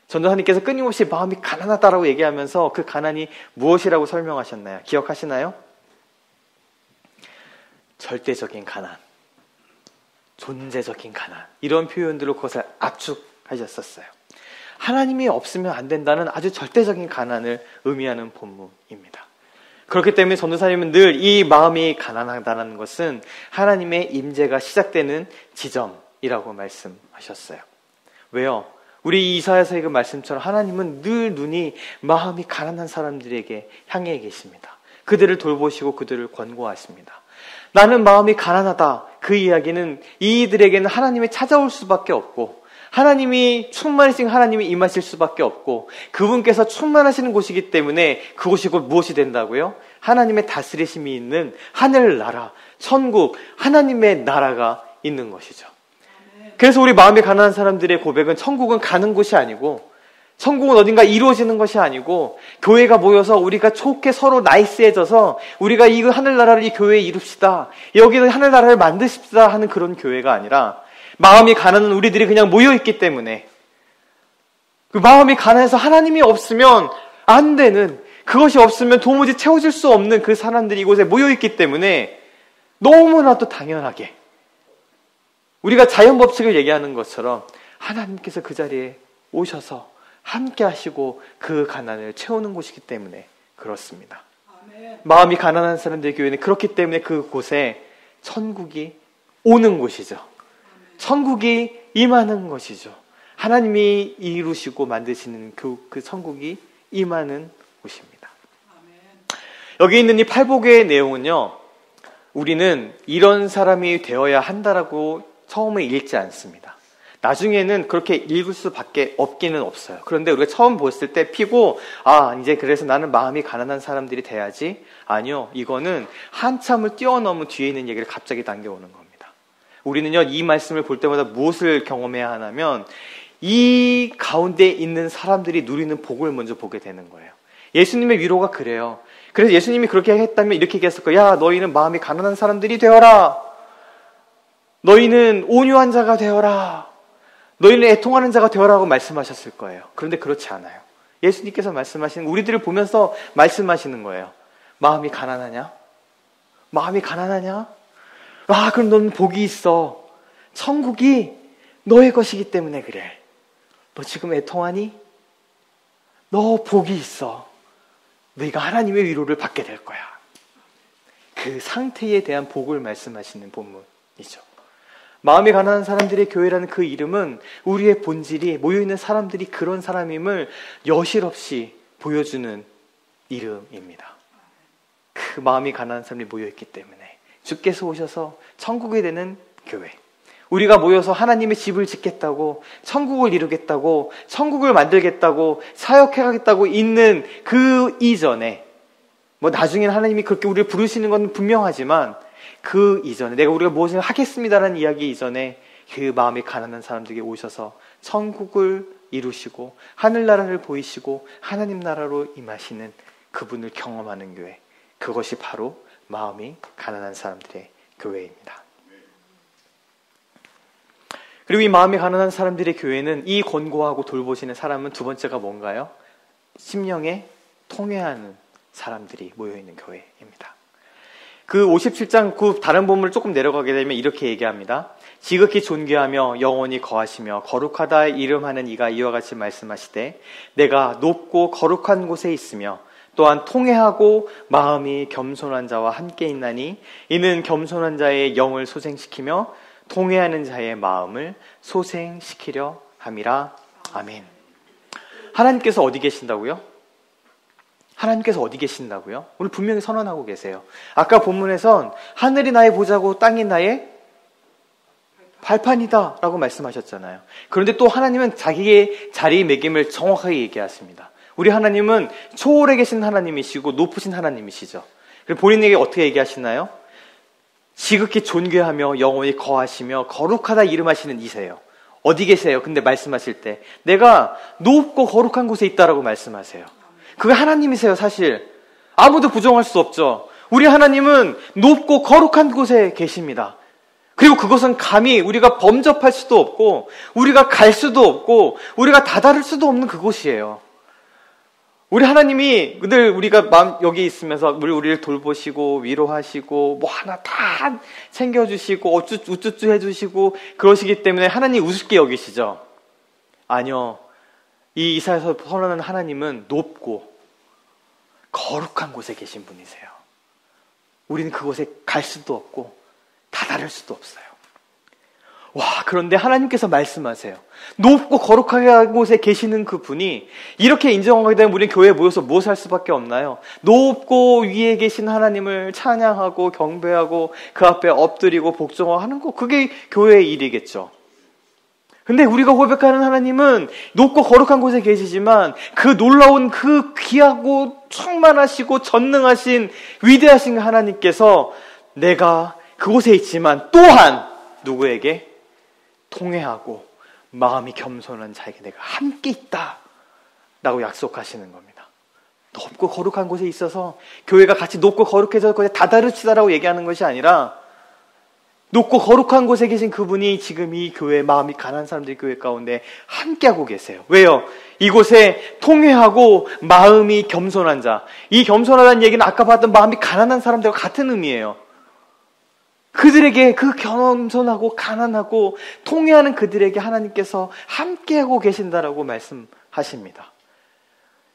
전도사님께서 끊임없이 마음이 가난하다라고 얘기하면서 그 가난이 무엇이라고 설명하셨나요? 기억하시나요? 절대적인 가난, 존재적인 가난, 이런 표현들로 그것을 압축하셨었어요. 하나님이 없으면 안 된다는 아주 절대적인 가난을 의미하는 본문입니다. 그렇기 때문에 전도사님은 늘 이 마음이 가난하다는 것은 하나님의 임재가 시작되는 지점이라고 말씀하셨어요. 왜요? 우리 이사야서의 그 말씀처럼 하나님은 늘 눈이 마음이 가난한 사람들에게 향해 계십니다. 그들을 돌보시고 그들을 권고하십니다. 나는 마음이 가난하다. 그 이야기는 이들에게는 하나님이 찾아올 수밖에 없고, 하나님이 충만하신 하나님이 임하실 수밖에 없고, 그분께서 충만하시는 곳이기 때문에 그곳이 곧 무엇이 된다고요? 하나님의 다스리심이 있는 하늘나라, 천국, 하나님의 나라가 있는 것이죠. 그래서 우리 마음이 가난한 사람들의 고백은 천국은 가는 곳이 아니고, 천국은 어딘가 이루어지는 것이 아니고, 교회가 모여서 우리가 좋게 서로 나이스해져서 우리가 이 하늘나라를 이 교회에 이룹시다, 여기는 하늘나라를 만드십시다 하는 그런 교회가 아니라, 마음이 가난한 우리들이 그냥 모여있기 때문에, 그 마음이 가난해서 하나님이 없으면 안 되는, 그것이 없으면 도무지 채워질 수 없는 그 사람들이 이곳에 모여있기 때문에 너무나도 당연하게 우리가 자연법칙을 얘기하는 것처럼 하나님께서 그 자리에 오셔서 함께 하시고 그 가난을 채우는 곳이기 때문에 그렇습니다. 아멘. 마음이 가난한 사람들의 교회는 그렇기 때문에 그곳에 천국이 오는 곳이죠. 아멘. 천국이 임하는 것이죠. 하나님이 이루시고 만드시는 그 천국이 임하는 곳입니다. 아멘. 여기 있는 이 팔복의 내용은요, 우리는 이런 사람이 되어야 한다라고 처음에 읽지 않습니다. 나중에는 그렇게 읽을 수밖에 없기는 없어요. 그런데 우리가 처음 봤을 때 피고, 이제 그래서 나는 마음이 가난한 사람들이 돼야지. 아니요, 이거는 한참을 뛰어넘은 뒤에 있는 얘기를 갑자기 당겨오는 겁니다. 우리는요, 이 말씀을 볼 때마다 무엇을 경험해야 하냐면, 이 가운데 있는 사람들이 누리는 복을 먼저 보게 되는 거예요. 예수님의 위로가 그래요. 그래서 예수님이 그렇게 했다면 이렇게 얘기했을 거예요. 야, 너희는 마음이 가난한 사람들이 되어라. 너희는 온유한 자가 되어라. 너희는 애통하는 자가 되어라고 말씀하셨을 거예요. 그런데 그렇지 않아요. 예수님께서 말씀하시는, 우리들을 보면서 말씀하시는 거예요. 마음이 가난하냐? 마음이 가난하냐? 그럼 너는 복이 있어. 천국이 너의 것이기 때문에 그래. 너 지금 애통하니? 너 복이 있어. 너희가 하나님의 위로를 받게 될 거야. 그 상태에 대한 복을 말씀하시는 본문이죠. 마음이 가난한 사람들의 교회라는 그 이름은 우리의 본질이, 모여있는 사람들이 그런 사람임을 여실없이 보여주는 이름입니다. 그 마음이 가난한 사람들이 모여있기 때문에 주께서 오셔서 천국이 되는 교회, 우리가 모여서 하나님의 집을 짓겠다고, 천국을 이루겠다고, 천국을 만들겠다고, 사역해가겠다고 있는 그 이전에, 나중에는 하나님이 그렇게 우리를 부르시는 건 분명하지만 그 이전에, 우리가 무엇을 하겠습니다라는 이야기 이전에 그 마음이 가난한 사람들에게 오셔서 천국을 이루시고 하늘나라를 보이시고 하나님 나라로 임하시는 그분을 경험하는 교회, 그것이 바로 마음이 가난한 사람들의 교회입니다. 그리고 이 마음이 가난한 사람들의 교회는 이 권고하고 돌보시는 사람은 두 번째가 뭔가요? 심령에 통회하는 사람들이 모여있는 교회입니다. 그 57장 그 다른 본문을 조금 내려가게 되면 이렇게 얘기합니다. 지극히 존귀하며 영원히 거하시며 거룩하다 이름하는 이가 이와 같이 말씀하시되 내가 높고 거룩한 곳에 있으며 또한 통회하고 마음이 겸손한 자와 함께 있나니 이는 겸손한 자의 영을 소생시키며 통회하는 자의 마음을 소생시키려 함이라. 아멘. 하나님께서 어디 계신다고요? 하나님께서 어디 계신다고요? 오늘 분명히 선언하고 계세요. 아까 본문에선 하늘이 나의 보좌고 땅이 나의 발판이다 라고 말씀하셨잖아요. 그런데 또 하나님은 자기의 자리매김을 정확하게 얘기하십니다. 우리 하나님은 초월에 계신 하나님이시고 높으신 하나님이시죠. 그리고 본인에게 어떻게 얘기하시나요? 지극히 존귀하며 영원히 거하시며 거룩하다 이름하시는 이세요. 어디 계세요? 근데 말씀하실 때 내가 높고 거룩한 곳에 있다라고 말씀하세요. 그게 하나님이세요. 사실 아무도 부정할 수 없죠. 우리 하나님은 높고 거룩한 곳에 계십니다. 그리고 그것은 감히 우리가 범접할 수도 없고 우리가 갈 수도 없고 우리가 다다를 수도 없는 그곳이에요. 우리 하나님이 늘 우리가 여기 있으면서 우리를 돌보시고 위로하시고 뭐 하나 다 챙겨주시고 우쭈쭈 해주시고 그러시기 때문에 하나님 우습게 여기시죠? 아니요. 이 이사야서 선언하는 하나님은 높고 거룩한 곳에 계신 분이세요. 우리는 그곳에 갈 수도 없고 다다를 수도 없어요. 와, 그런데 하나님께서 말씀하세요. 높고 거룩한 곳에 계시는 그 분이 이렇게 인정하게 되면 우리는 교회에 모여서 무엇을 할 수밖에 없나요? 높고 위에 계신 하나님을 찬양하고 경배하고 그 앞에 엎드리고 복종하는 거, 그게 교회의 일이겠죠. 근데 우리가 고백하는 하나님은 높고 거룩한 곳에 계시지만 그 놀라운 그 귀하고 충만하시고 전능하신 위대하신 하나님께서 내가 그곳에 있지만 또한 누구에게? 통회하고 마음이 겸손한 자에게 내가 함께 있다 라고 약속하시는 겁니다. 높고 거룩한 곳에 있어서 교회가 같이 높고 거룩해서 거기에 다다르치다라고 얘기하는 것이 아니라 높고 거룩한 곳에 계신 그분이 지금 이 교회, 마음이 가난한 사람들의 교회 가운데 함께하고 계세요. 왜요? 이곳에 통회하고 마음이 겸손한 자. 이 겸손하다는 얘기는 아까 봤던 마음이 가난한 사람들과 같은 의미예요. 그들에게 그 겸손하고 가난하고 통회하는 그들에게 하나님께서 함께하고 계신다라고 말씀하십니다.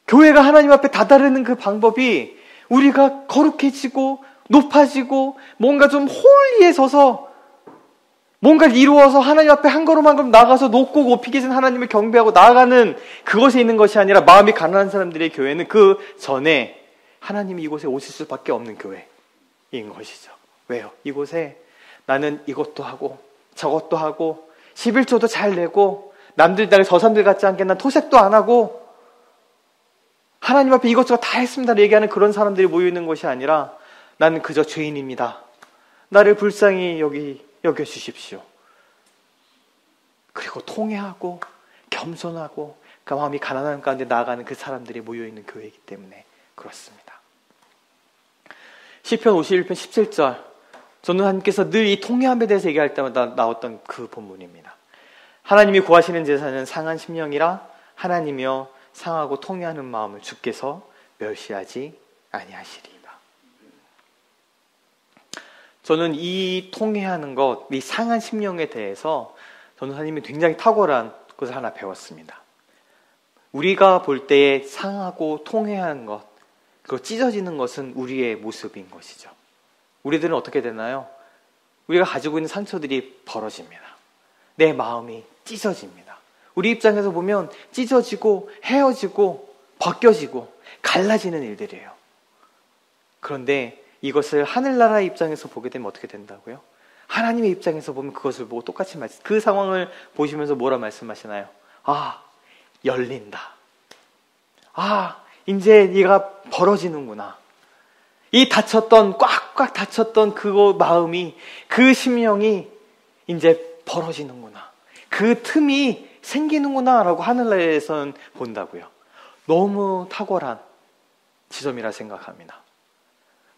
교회가 하나님 앞에 다다르는 그 방법이 우리가 거룩해지고 높아지고 뭔가 좀 홀리에 서서 뭔가를 이루어서 하나님 앞에 한 걸음 한 걸음 나가서 높고 높이 계신 하나님을 경배하고 나아가는 그것에 있는 것이 아니라 마음이 가난한 사람들의 교회는 그 전에 하나님이 이곳에 오실 수밖에 없는 교회인 것이죠. 왜요? 이곳에 나는 이것도 하고 저것도 하고 11조도 잘 내고 남들 저 사람들 같지 않게 난 토색도 안 하고 하나님 앞에 이것저것 다 했습니다 얘기하는 그런 사람들이 모여있는 것이 아니라 나는 그저 죄인입니다. 나를 불쌍히 여겨주십시오. 그리고 통회하고 겸손하고 그 마음이 가난한 가운데 나아가는 그 사람들이 모여있는 교회이기 때문에 그렇습니다. 시편 51편 17절 저는 하나님께서 늘 이 통회함에 대해서 얘기할 때마다 나왔던 그 본문입니다. 하나님이 구하시는 제사는 상한 심령이라 하나님이여 상하고 통회하는 마음을 주께서 멸시하지 아니하시리이다. 저는 이 통회하는 것, 이 상한 심령에 대해서 저는 하나님이 굉장히 탁월한 것을 하나 배웠습니다. 우리가 볼 때에 상하고 통회하는 것, 그리고 찢어지는 것은 우리의 모습인 것이죠. 우리들은 어떻게 되나요? 우리가 가지고 있는 상처들이 벌어집니다. 내 마음이 찢어집니다. 우리 입장에서 보면 찢어지고 헤어지고 벗겨지고 갈라지는 일들이에요. 그런데 이것을 하늘나라의 입장에서 보게 되면 어떻게 된다고요? 하나님의 입장에서 보면 그것을 보고 똑같이 그 상황을 보시면서 뭐라 말씀하시나요? 아, 열린다. 아, 이제 네가 벌어지는구나. 이 닫혔던 꽉꽉 닫혔던 그 마음이 그 심령이 이제 벌어지는구나. 그 틈이 생기는구나 라고 하늘나라에서는 본다고요. 너무 탁월한 지점이라 생각합니다.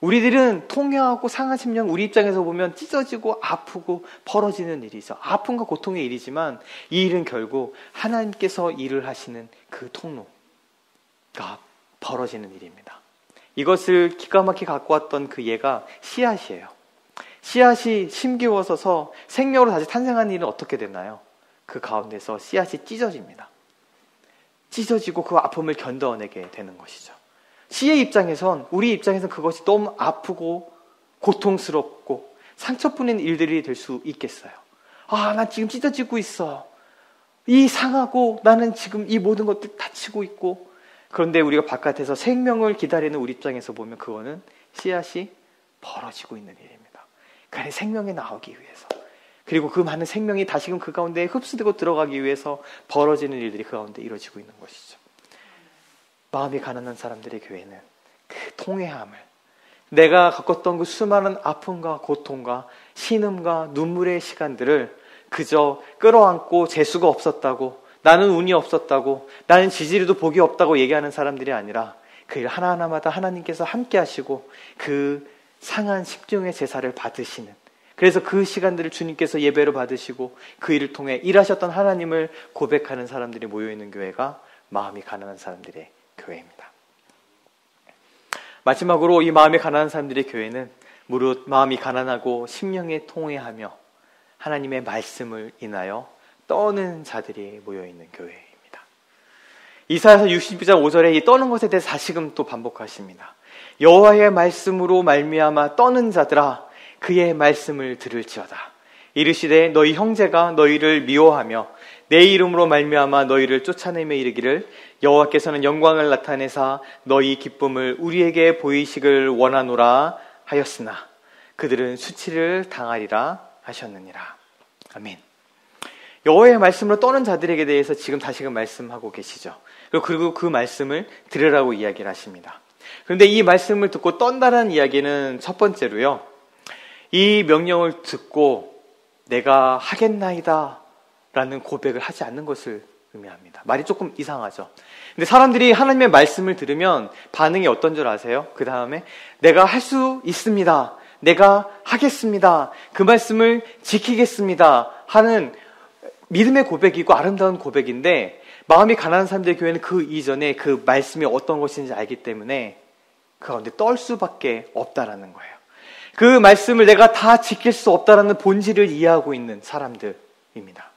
우리들은 통회하고 상한 심령, 우리 입장에서 보면 찢어지고 아프고 벌어지는 일이죠. 아픔과 고통의 일이지만 이 일은 결국 하나님께서 일을 하시는 그 통로가 벌어지는 일입니다. 이것을 기가 막히게 갖고 왔던 그 예가 씨앗이에요. 씨앗이 심기워서 생명으로 다시 탄생하는 일은 어떻게 됐나요? 그 가운데서 씨앗이 찢어집니다. 찢어지고 그 아픔을 견뎌내게 되는 것이죠. 씨의 입장에선, 우리 입장에선 그것이 너무 아프고 고통스럽고 상처뿐인 일들이 될 수 있겠어요. 난 지금 찢어지고 있어. 이 상하고 나는 지금 이 모든 것들 다치고 있고. 그런데 우리가 바깥에서 생명을 기다리는 우리 입장에서 보면 그거는 씨앗이 벌어지고 있는 일입니다. 그 안에 생명이 나오기 위해서, 그리고 그 많은 생명이 다시금 그 가운데 흡수되고 들어가기 위해서 벌어지는 일들이 그 가운데 이루어지고 있는 것이죠. 마음이 가난한 사람들의 교회는 그 통회함을, 내가 겪었던 그 수많은 아픔과 고통과 신음과 눈물의 시간들을 그저 끌어안고 재수가 없었다고, 나는 운이 없었다고, 나는 지지리도 복이 없다고 얘기하는 사람들이 아니라 그 일 하나하나마다 하나님께서 함께 하시고 그 상한 심령의 제사를 받으시는, 그래서 그 시간들을 주님께서 예배로 받으시고 그 일을 통해 일하셨던 하나님을 고백하는 사람들이 모여있는 교회가 마음이 가난한 사람들의 교회입니다. 마지막으로 이 마음이 가난한 사람들의 교회는 무릇 마음이 가난하고 심령에 통회하며 하나님의 말씀을 인하여 떠는 자들이 모여있는 교회입니다. 이사야서 62장 5절에 이 떠는 것에 대해서 다시금 또 반복하십니다. 여호와의 말씀으로 말미암아 떠는 자들아 그의 말씀을 들을지어다. 이르시되 너희 형제가 너희를 미워하며 내 이름으로 말미암아 너희를 쫓아내며 이르기를 여호와께서는 영광을 나타내사 너희 기쁨을 우리에게 보이시길 원하노라 하였으나 그들은 수치를 당하리라 하셨느니라. 아멘. 여호와의 말씀으로 떠는 자들에게 대해서 지금 다시금 말씀하고 계시죠. 그리고 그 말씀을 들으라고 이야기를 하십니다. 그런데 이 말씀을 듣고 떤다는 이야기는 첫 번째로요, 이 명령을 듣고 내가 하겠나이다 라는 고백을 하지 않는 것을 의미합니다. 말이 조금 이상하죠. 근데 사람들이 하나님의 말씀을 들으면 반응이 어떤 줄 아세요? 그 다음에 내가 할 수 있습니다, 내가 하겠습니다, 그 말씀을 지키겠습니다 하는 믿음의 고백이고 아름다운 고백인데, 마음이 가난한 사람들의 교회는 그 이전에 그 말씀이 어떤 것인지 알기 때문에 그 가운데 떨 수밖에 없다라는 거예요. 그 말씀을 내가 다 지킬 수 없다라는 본질을 이해하고 있는 사람들입니다.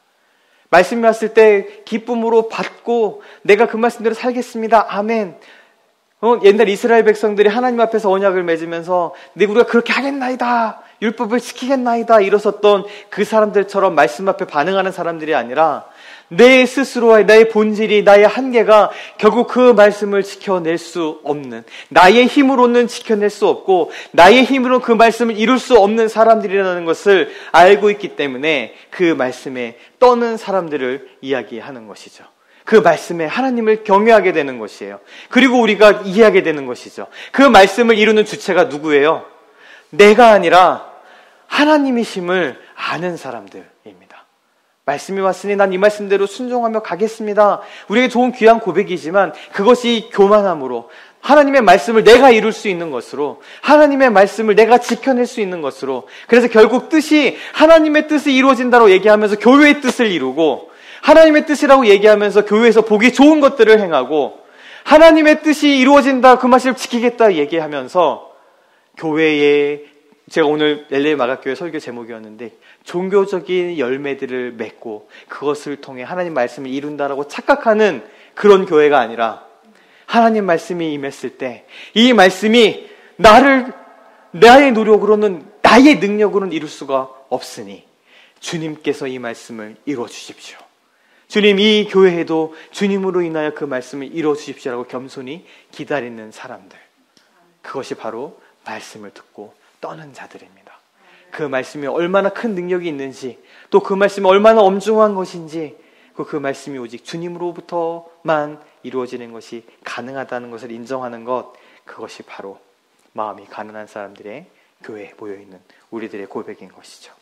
말씀이 왔을 때 기쁨으로 받고 내가 그 말씀대로 살겠습니다, 아멘. 옛날 이스라엘 백성들이 하나님 앞에서 언약을 맺으면서 우리가 그렇게 하겠나이다, 율법을 지키겠나이다 이러셨던 그 사람들처럼 말씀 앞에 반응하는 사람들이 아니라 내 스스로의 나의 본질이, 나의 한계가 결국 그 말씀을 지켜낼 수 없는, 나의 힘으로는 지켜낼 수 없고 나의 힘으로는 그 말씀을 이룰 수 없는 사람들이라는 것을 알고 있기 때문에 그 말씀에 떠는 사람들을 이야기하는 것이죠. 그 말씀에 하나님을 경외하게 되는 것이에요. 그리고 우리가 이해하게 되는 것이죠. 그 말씀을 이루는 주체가 누구예요? 내가 아니라 하나님이심을 아는 사람들입니다. 말씀이 왔으니 난 이 말씀대로 순종하며 가겠습니다. 우리에게 좋은 귀한 고백이지만 그것이 교만함으로, 하나님의 말씀을 내가 이룰 수 있는 것으로, 하나님의 말씀을 내가 지켜낼 수 있는 것으로, 그래서 결국 뜻이 하나님의 뜻이 이루어진다고 얘기하면서 교회의 뜻을 이루고, 하나님의 뜻이라고 얘기하면서 교회에서 보기 좋은 것들을 행하고, 하나님의 뜻이 이루어진다, 그 말씀을 지키겠다 얘기하면서 교회에, 제가 오늘 LA 마가교회 설교 제목이었는데 종교적인 열매들을 맺고 그것을 통해 하나님 말씀을 이룬다라고 착각하는 그런 교회가 아니라, 하나님 말씀이 임했을 때 이 말씀이 나의 노력으로는, 나의 능력으로는 이룰 수가 없으니 주님께서 이 말씀을 이루어 주십시오. 주님, 이 교회에도 주님으로 인하여 그 말씀을 이루어 주십시오라고 겸손히 기다리는 사람들, 그것이 바로 말씀을 듣고 떠는 자들입니다. 그 말씀이 얼마나 큰 능력이 있는지, 또 그 말씀이 얼마나 엄중한 것인지, 그 말씀이 오직 주님으로부터만 이루어지는 것이 가능하다는 것을 인정하는 것, 그것이 바로 마음이 가난한 사람들의 교회에 모여있는 우리들의 고백인 것이죠.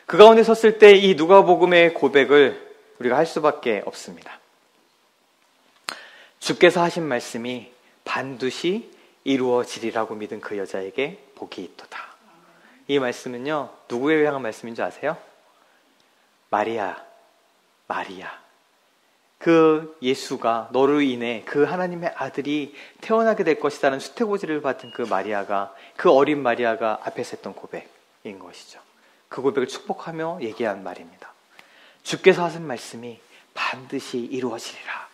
그 가운데 섰을 때 이 누가복음의 고백을 우리가 할 수밖에 없습니다. 주께서 하신 말씀이 반드시 이루어지리라고 믿은 그 여자에게 복이 있도다. 이 말씀은요, 누구에 향한 말씀인 줄 아세요? 마리아. 그 예수가 너로 인해 그 하나님의 아들이 태어나게 될 것이라는 수태고지를 받은 그 마리아가, 그 어린 마리아가 앞에서 했던 고백인 것이죠. 그 고백을 축복하며 얘기한 말입니다. 주께서 하신 말씀이 반드시 이루어지리라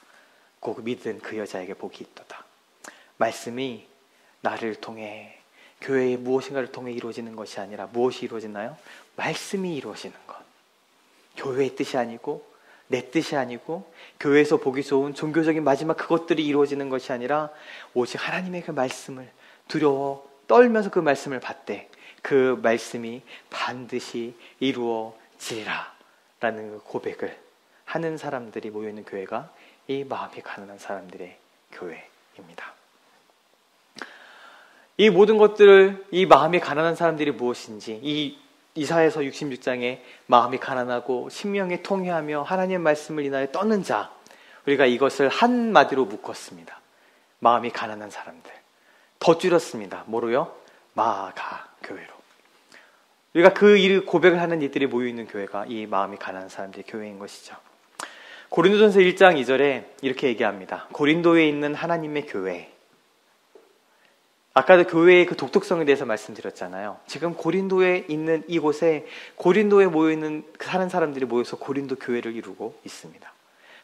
고 믿은 그 여자에게 복이 있도다. 말씀이 나를 통해, 교회의 무엇인가를 통해 이루어지는 것이 아니라 무엇이 이루어지나요? 말씀이 이루어지는 것. 교회의 뜻이 아니고 내 뜻이 아니고 교회에서 보기 좋은 종교적인 마지막 그것들이 이루어지는 것이 아니라 오직 하나님의 그 말씀을 두려워 떨면서 그 말씀을 받되 그 말씀이 반드시 이루어지리라 라는 그 고백을 하는 사람들이 모여있는 교회가 이 마음이 가난한 사람들의 교회입니다. 이 모든 것들을, 이 마음이 가난한 사람들이 무엇인지, 이 이사야서 66장에 마음이 가난하고 심령이 통회하며 하나님의 말씀을 인하여 떠는 자, 우리가 이것을 한마디로 묶었습니다. 마음이 가난한 사람들. 더 줄였습니다. 뭐로요? 마가 교회로. 우리가 그 고백을 하는 이들이 모여있는 교회가 이 마음이 가난한 사람들의 교회인 것이죠. 고린도전서 1장 2절에 이렇게 얘기합니다. 고린도에 있는 하나님의 교회. 아까도 교회의 그 독특성에 대해서 말씀드렸잖아요. 지금 고린도에 있는 이곳에 고린도에 모여있는 사는 사람들이 모여서 고린도 교회를 이루고 있습니다.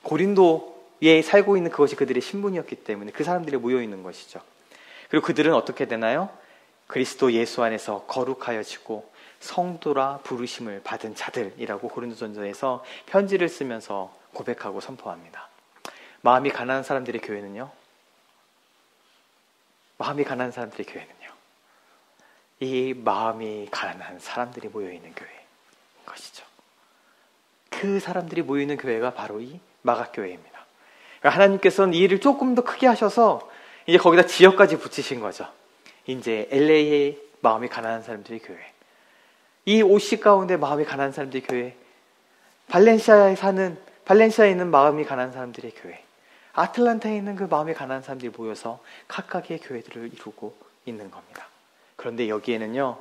고린도에 살고 있는 그것이 그들의 신분이었기 때문에 그 사람들이 모여있는 것이죠. 그리고 그들은 어떻게 되나요? 그리스도 예수 안에서 거룩하여지고 성도라 부르심을 받은 자들이라고 고린도전서에서 편지를 쓰면서 고백하고 선포합니다. 마음이 가난한 사람들의 교회는요, 마음이 가난한 사람들의 교회는요, 이 마음이 가난한 사람들이 모여있는 교회인 것이죠. 그 사람들이 모여있는 교회가 바로 이 마가교회입니다. 그러니까 하나님께서는 이 일을 조금 더 크게 하셔서 이제 거기다 지역까지 붙이신 거죠. 이제 LA의 마음이 가난한 사람들의 교회, 이 OC 가운데 마음이 가난한 사람들의 교회, 발렌시아에 있는 마음이 가난한 사람들의 교회, 아틀란타에 있는 그 마음이 가난한 사람들이 모여서 각각의 교회들을 이루고 있는 겁니다. 그런데 여기에는요,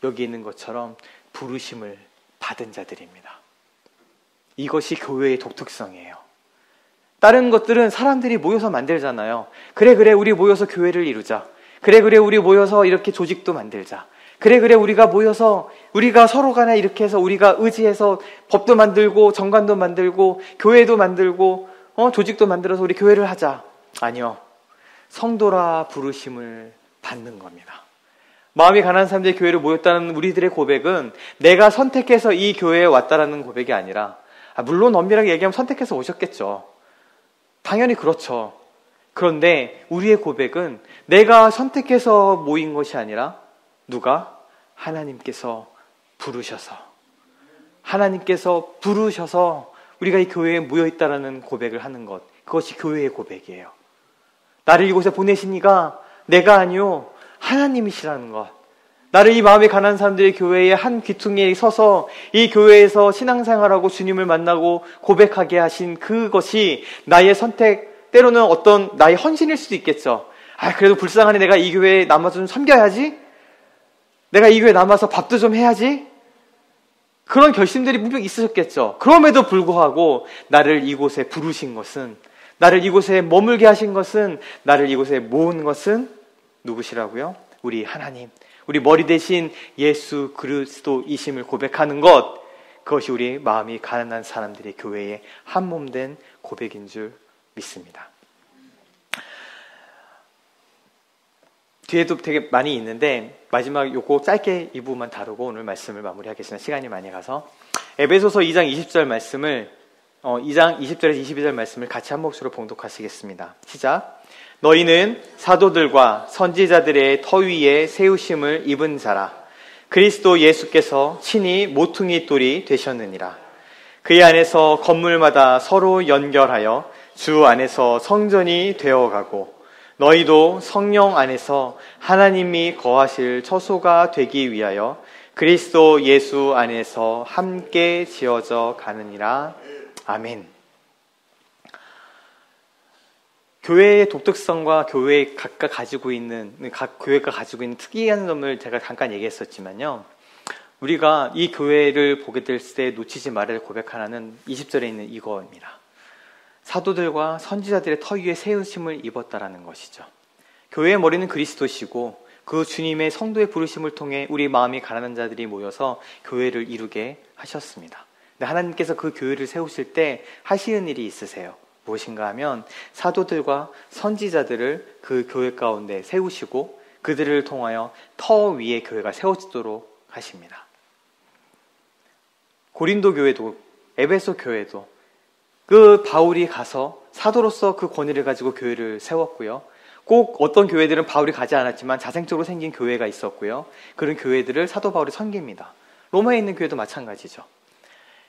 여기 있는 것처럼 부르심을 받은 자들입니다. 이것이 교회의 독특성이에요. 다른 것들은 사람들이 모여서 만들잖아요. 그래 우리 모여서 교회를 이루자. 그래 우리 모여서 이렇게 조직도 만들자. 그래 우리가 모여서 우리가 서로 간에 이렇게 해서 우리가 의지해서 법도 만들고 정관도 만들고 교회도 만들고 조직도 만들어서 우리 교회를 하자. 아니요. 성도라 부르심을 받는 겁니다. 마음이 가난한 사람들이 교회를 모였다는 우리들의 고백은 내가 선택해서 이 교회에 왔다라는 고백이 아니라, 물론 엄밀하게 얘기하면 선택해서 오셨겠죠. 당연히 그렇죠. 그런데 우리의 고백은 내가 선택해서 모인 것이 아니라 누가? 하나님께서 부르셔서 우리가 이 교회에 모여있다라는 고백을 하는 것, 그것이 교회의 고백이에요. 나를 이곳에 보내신 이가 내가 아니요 하나님이시라는 것, 나를 이 마음이 가난한 사람들의 교회의 한 귀퉁이에 서서 이 교회에서 신앙생활하고 주님을 만나고 고백하게 하신 그것이 나의 선택, 때로는 어떤 나의 헌신일 수도 있겠죠. 그래도 불쌍하니 내가 이 교회에 남아서 좀 섬겨야지, 내가 이 교회에 남아서 밥도 좀 해야지, 그런 결심들이 분명 있으셨겠죠. 그럼에도 불구하고 나를 이곳에 부르신 것은, 나를 이곳에 머물게 하신 것은, 나를 이곳에 모은 것은 누구시라고요? 우리 하나님, 우리 머리 대신 예수 그리스도이심을 고백하는 것, 그것이 우리 마음이 가난한 사람들의 교회의 한몸된 고백인 줄 믿습니다. 뒤에도 되게 많이 있는데 마지막 요거 짧게 이 부분만 다루고 오늘 말씀을 마무리하겠습니다. 시간이 많이 가서 에베소서 2장 20절 말씀을 2장 20절에서 22절 말씀을 같이 한 목소리로 봉독하시겠습니다. 시작. 너희는 사도들과 선지자들의 터 위에 세우심을 입은 자라. 그리스도 예수께서 친히 모퉁이 돌이 되셨느니라. 그의 안에서 건물마다 서로 연결하여 주 안에서 성전이 되어가고 너희도 성령 안에서 하나님이 거하실 처소가 되기 위하여 그리스도 예수 안에서 함께 지어져 가느니라. 아멘. 교회의 독특성과 교회에 각각 가지고 있는, 각 교회가 가지고 있는 특이한 점을 제가 잠깐 얘기했었지만요. 우리가 이 교회를 보게 될 때 놓치지 말아야 할 고백 하나는 20절에 있는 이거입니다. 사도들과 선지자들의 터 위에 세우심을 입었다라는 것이죠. 교회의 머리는 그리스도시고 그 주님의 성도의 부르심을 통해 우리 마음이 가난한 자들이 모여서 교회를 이루게 하셨습니다. 근데 하나님께서 그 교회를 세우실 때 하시는 일이 있으세요. 무엇인가 하면 사도들과 선지자들을 그 교회 가운데 세우시고 그들을 통하여 터 위에 교회가 세워지도록 하십니다. 고린도 교회도 에베소 교회도 그 바울이 가서 사도로서 그 권위를 가지고 교회를 세웠고요. 꼭 어떤 교회들은 바울이 가지 않았지만 자생적으로 생긴 교회가 있었고요. 그런 교회들을 사도 바울이 섬깁니다. 로마에 있는 교회도 마찬가지죠.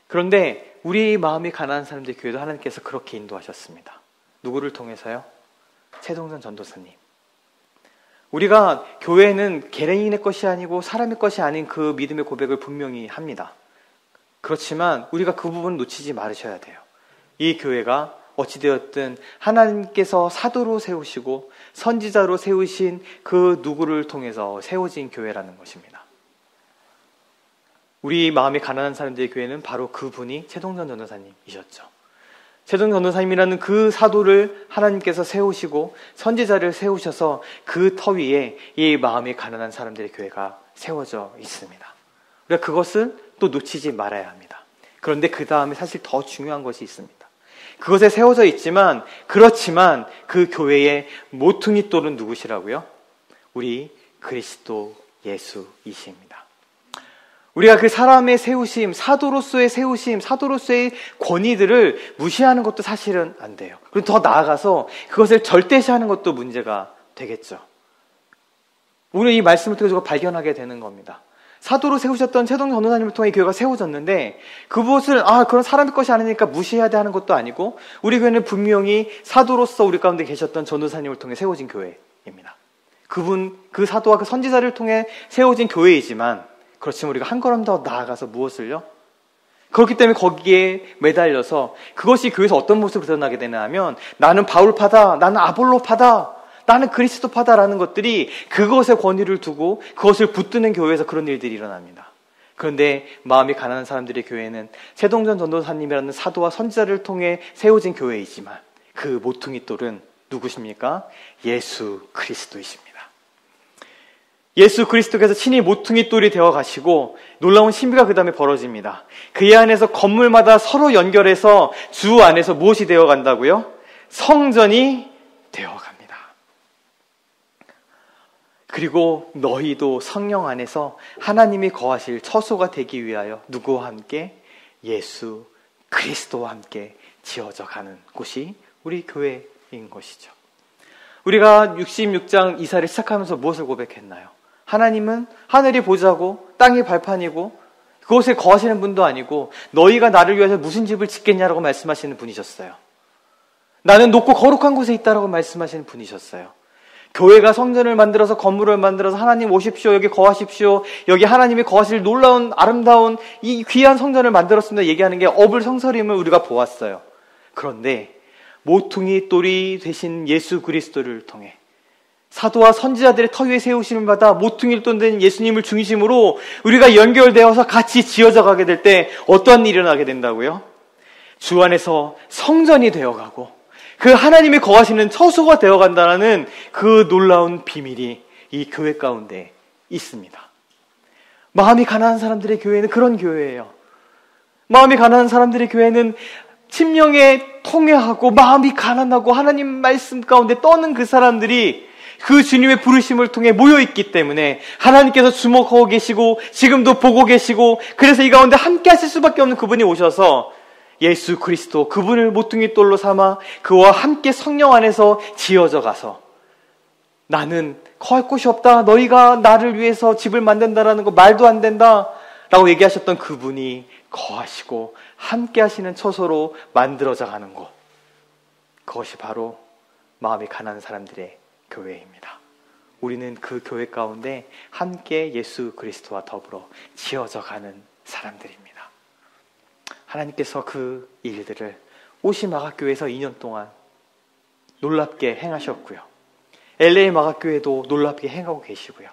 그런데 우리 마음이 가난한 사람들의 교회도 하나님께서 그렇게 인도하셨습니다. 누구를 통해서요? 최동선 전도사님. 우리가 교회는 개인의 것이 아니고 사람의 것이 아닌 그 믿음의 고백을 분명히 합니다. 그렇지만 우리가 그 부분을 놓치지 말으셔야 돼요. 이 교회가 어찌되었든 하나님께서 사도로 세우시고 선지자로 세우신 그 누구를 통해서 세워진 교회라는 것입니다. 우리 마음이 가난한 사람들의 교회는 바로 그분이 최동선 전도사님이셨죠. 최동선 전도사님이라는 그 사도를 하나님께서 세우시고 선지자를 세우셔서 그 터 위에 이 마음이 가난한 사람들의 교회가 세워져 있습니다. 우리가 그것은 또 놓치지 말아야 합니다. 그런데 그 다음에 사실 더 중요한 것이 있습니다. 그것에 세워져 있지만 그렇지만 그 교회의 모퉁이 돌은 누구시라고요? 우리 그리스도 예수이십니다. 우리가 그 사람의 세우심, 사도로서의 세우심, 사도로서의 권위들을 무시하는 것도 사실은 안 돼요. 그리고 더 나아가서 그것을 절대시하는 것도 문제가 되겠죠. 오늘 이 말씀을 통해서 발견하게 되는 겁니다. 사도로 세우셨던 최동선 전도사님을 통해 교회가 세워졌는데 그것을 그런 사람의 것이 아니니까 무시해야 돼 하는 것도 아니고 우리 교회는 분명히 사도로서 우리 가운데 계셨던 전도사님을 통해 세워진 교회입니다. 그 사도와 그 선지자를 통해 세워진 교회이지만 그렇지만 우리가 한 걸음 더 나아가서 무엇을요? 그렇기 때문에 거기에 매달려서 그것이 교회에서 어떤 모습으로 드러나게 되냐 하면 나는 바울파다, 나는 아볼로파다, 나는 그리스도파다라는 것들이 그것의 권위를 두고 그것을 붙드는 교회에서 그런 일들이 일어납니다. 그런데 마음이 가난한 사람들의 교회는 최동선 전도사님이라는 사도와 선지자를 통해 세워진 교회이지만 그 모퉁이 돌은 누구십니까? 예수 그리스도이십니다. 예수 그리스도께서 친히 모퉁이 돌이 되어 가시고 놀라운 신비가 그 다음에 벌어집니다. 그의 안에서 건물마다 서로 연결해서 주 안에서 무엇이 되어 간다고요? 성전이 되어 갑니다. 그리고 너희도 성령 안에서 하나님이 거하실 처소가 되기 위하여 누구와 함께? 예수 그리스도와 함께 지어져 가는 곳이 우리 교회인 것이죠. 우리가 66장 이사를 시작하면서 무엇을 고백했나요? 하나님은 하늘이 보좌고 땅이 발판이고 그곳에 거하시는 분도 아니고 너희가 나를 위해서 무슨 집을 짓겠냐라고 말씀하시는 분이셨어요. 나는 높고 거룩한 곳에 있다라고 말씀하시는 분이셨어요. 교회가 성전을 만들어서 건물을 만들어서 하나님 오십시오, 여기 거하십시오, 여기 하나님이 거하실 놀라운 아름다운 이 귀한 성전을 만들었습니다 얘기하는 게 어불성설임을 우리가 보았어요. 그런데 모퉁이 돌이 되신 예수 그리스도를 통해 사도와 선지자들의 터 위에 세우심을 받아 모퉁이 돌 된 예수님을 중심으로 우리가 연결되어서 같이 지어져 가게 될 때 어떠한 일이 일어나게 된다고요? 주 안에서 성전이 되어가고 그 하나님이 거하시는 처소가 되어간다는 그 놀라운 비밀이 이 교회 가운데 있습니다. 마음이 가난한 사람들의 교회는 그런 교회예요. 마음이 가난한 사람들의 교회는 심령에 통회하고 마음이 가난하고 하나님 말씀 가운데 떠는 그 사람들이 그 주님의 부르심을 통해 모여있기 때문에 하나님께서 주목하고 계시고 지금도 보고 계시고 그래서 이 가운데 함께 하실 수밖에 없는 그분이 오셔서 예수 그리스도 그분을 모퉁이 돌로 삼아 그와 함께 성령 안에서 지어져 가서 나는 거할 곳이 없다, 너희가 나를 위해서 집을 만든다라는 거 말도 안 된다 라고 얘기하셨던 그분이 거하시고 함께 하시는 처소로 만들어져 가는 곳, 그것이 바로 마음이 가난한 사람들의 교회입니다. 우리는 그 교회 가운데 함께 예수 그리스도와 더불어 지어져 가는 사람들입니다. 하나님께서 그 일들을 오시마가교회에서 2년 동안 놀랍게 행하셨고요. LA 마가교회도 놀랍게 행하고 계시고요.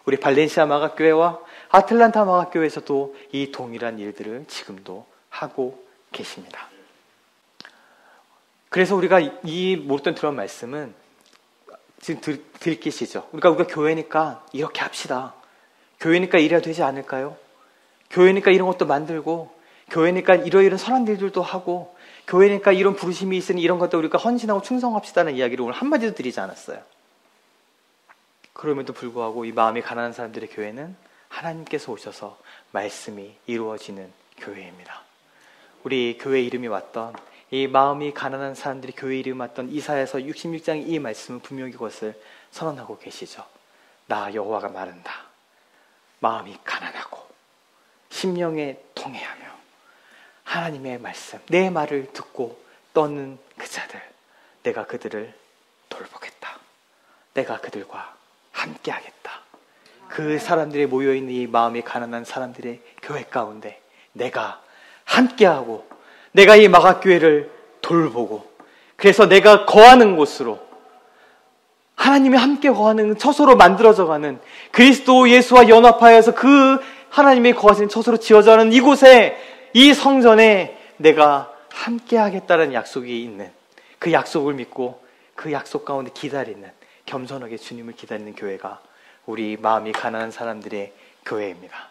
우리 발렌시아 마가교회와 아틀란타 마가교회에서도 이 동일한 일들을 지금도 하고 계십니다. 그래서 우리가 이 모든 들은 말씀은 지금 들키시죠? 우리가 교회니까 이렇게 합시다. 교회니까 이래야 되지 않을까요? 교회니까 이런 것도 만들고, 교회니까 이러이런 선한 일들도 하고, 교회니까 이런 부르심이 있으니 이런 것도 우리가 헌신하고 충성합시다는 이야기를 오늘 한마디도 드리지 않았어요. 그럼에도 불구하고 이 마음이 가난한 사람들의 교회는 하나님께서 오셔서 말씀이 이루어지는 교회입니다. 우리 교회 이름이 왔던, 이 마음이 가난한 사람들이 교회 이름이 왔던 이사야서 66장 이 말씀은 분명히 그것을 선언하고 계시죠. 나 여호와가 말한다. 마음이 가난하고 심령에 통회하며 하나님의 말씀, 내 말을 듣고 떠는 그 자들, 내가 그들을 돌보겠다. 내가 그들과 함께하겠다. 그 사람들이 모여있는 이 마음이 가난한 사람들의 교회 가운데 내가 함께하고, 내가 이 마가교회를 돌보고, 그래서 내가 거하는 곳으로, 하나님이 함께 거하는 처소로 만들어져가는, 그리스도 예수와 연합하여서 그 하나님이 거하시는 처소로 지어져가는 이곳에, 이 성전에 내가 함께하겠다는 약속이 있는, 그 약속을 믿고 그 약속 가운데 기다리는, 겸손하게 주님을 기다리는 교회가 우리 마음이 가난한 사람들의 교회입니다.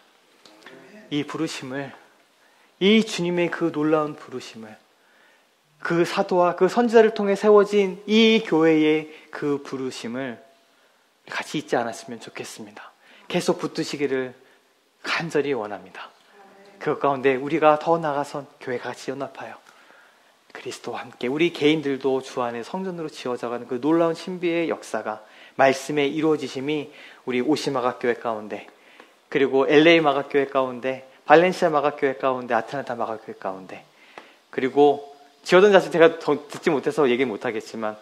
이 부르심을, 이 주님의 그 놀라운 부르심을, 그 사도와 그 선지자를 통해 세워진 이 교회의 그 부르심을 같이 잊지 않았으면 좋겠습니다. 계속 붙드시기를 간절히 원합니다. 그 가운데 우리가 더 나아가서 교회가 같이 연합하여 그리스도와 함께 우리 개인들도 주 안에 성전으로 지어져가는 그 놀라운 신비의 역사가, 말씀의 이루어지심이 우리 오시마가교회 가운데, 그리고 LA 마가교회 가운데, 발렌시아 마가교회 가운데, 아틀란타 마가교회 가운데, 그리고 지어던 자체 제가 더 듣지 못해서 얘기 못하겠지만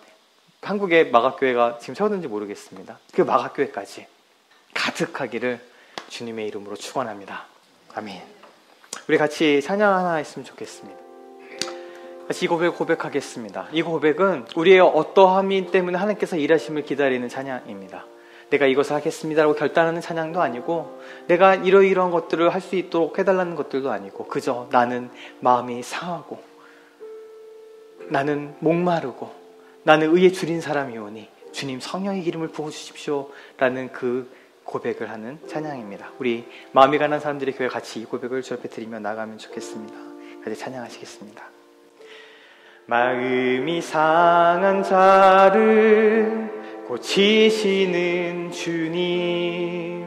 한국의 마가교회가 지금 세워졌는지 모르겠습니다. 그 마가교회까지 가득하기를 주님의 이름으로 축원합니다. 아멘. 우리 같이 찬양 하나 했으면 좋겠습니다. 같이 이 고백을 고백하겠습니다. 이 고백은 우리의 어떠함이 때문에 하나님께서 일하심을 기다리는 찬양입니다. 내가 이것을 하겠습니다라고 결단하는 찬양도 아니고, 내가 이러이러한 것들을 할 수 있도록 해달라는 것들도 아니고, 그저 나는 마음이 상하고, 나는 목마르고, 나는 의에 줄인 사람이오니 주님 성령의 기름을 부어주십시오 라는 그 고백을 하는 찬양입니다. 우리 마음이 가난한 사람들의 교회 같이 이 고백을 주 앞에 드리며 나가면 좋겠습니다. 같이 찬양하시겠습니다. 마음이 상한 자를 고치시는 주님,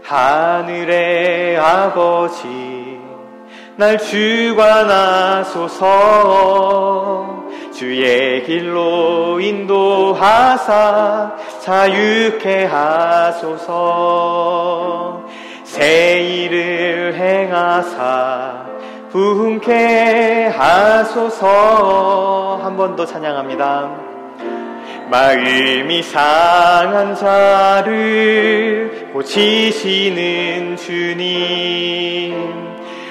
하늘의 아버지 날 주관하소서. 주의 길로 인도하사 자유케 하소서. 새 일을 행하사 부흥케 하소서. 한 번 더 찬양합니다. 마음이 상한 자를 고치시는 주님,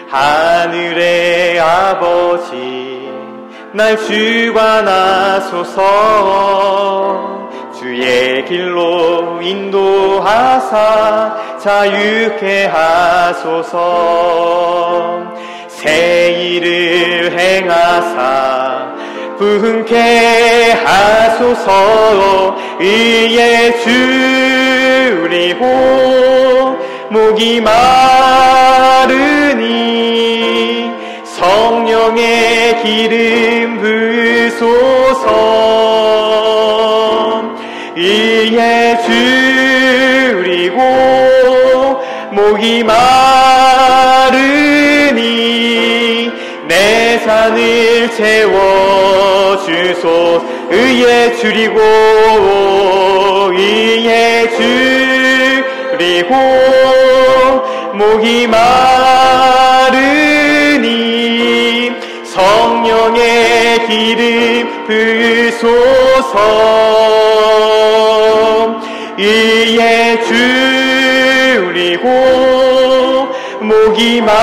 하늘의 아버지 날 주관하소서. 주의 길로 인도하사 자유케 하소서. 새 일을 행하사 부흥케 하소서. 의에 줄이고 목이 마르니 성령의 기름 부으소서. 의에 줄이고 목이 마르니 내 산을 채워주소서. 의에 줄이고 의에 줄이고 목이 마르니 성령의 기름 부으소서. 의에 줄이고 목이 마르니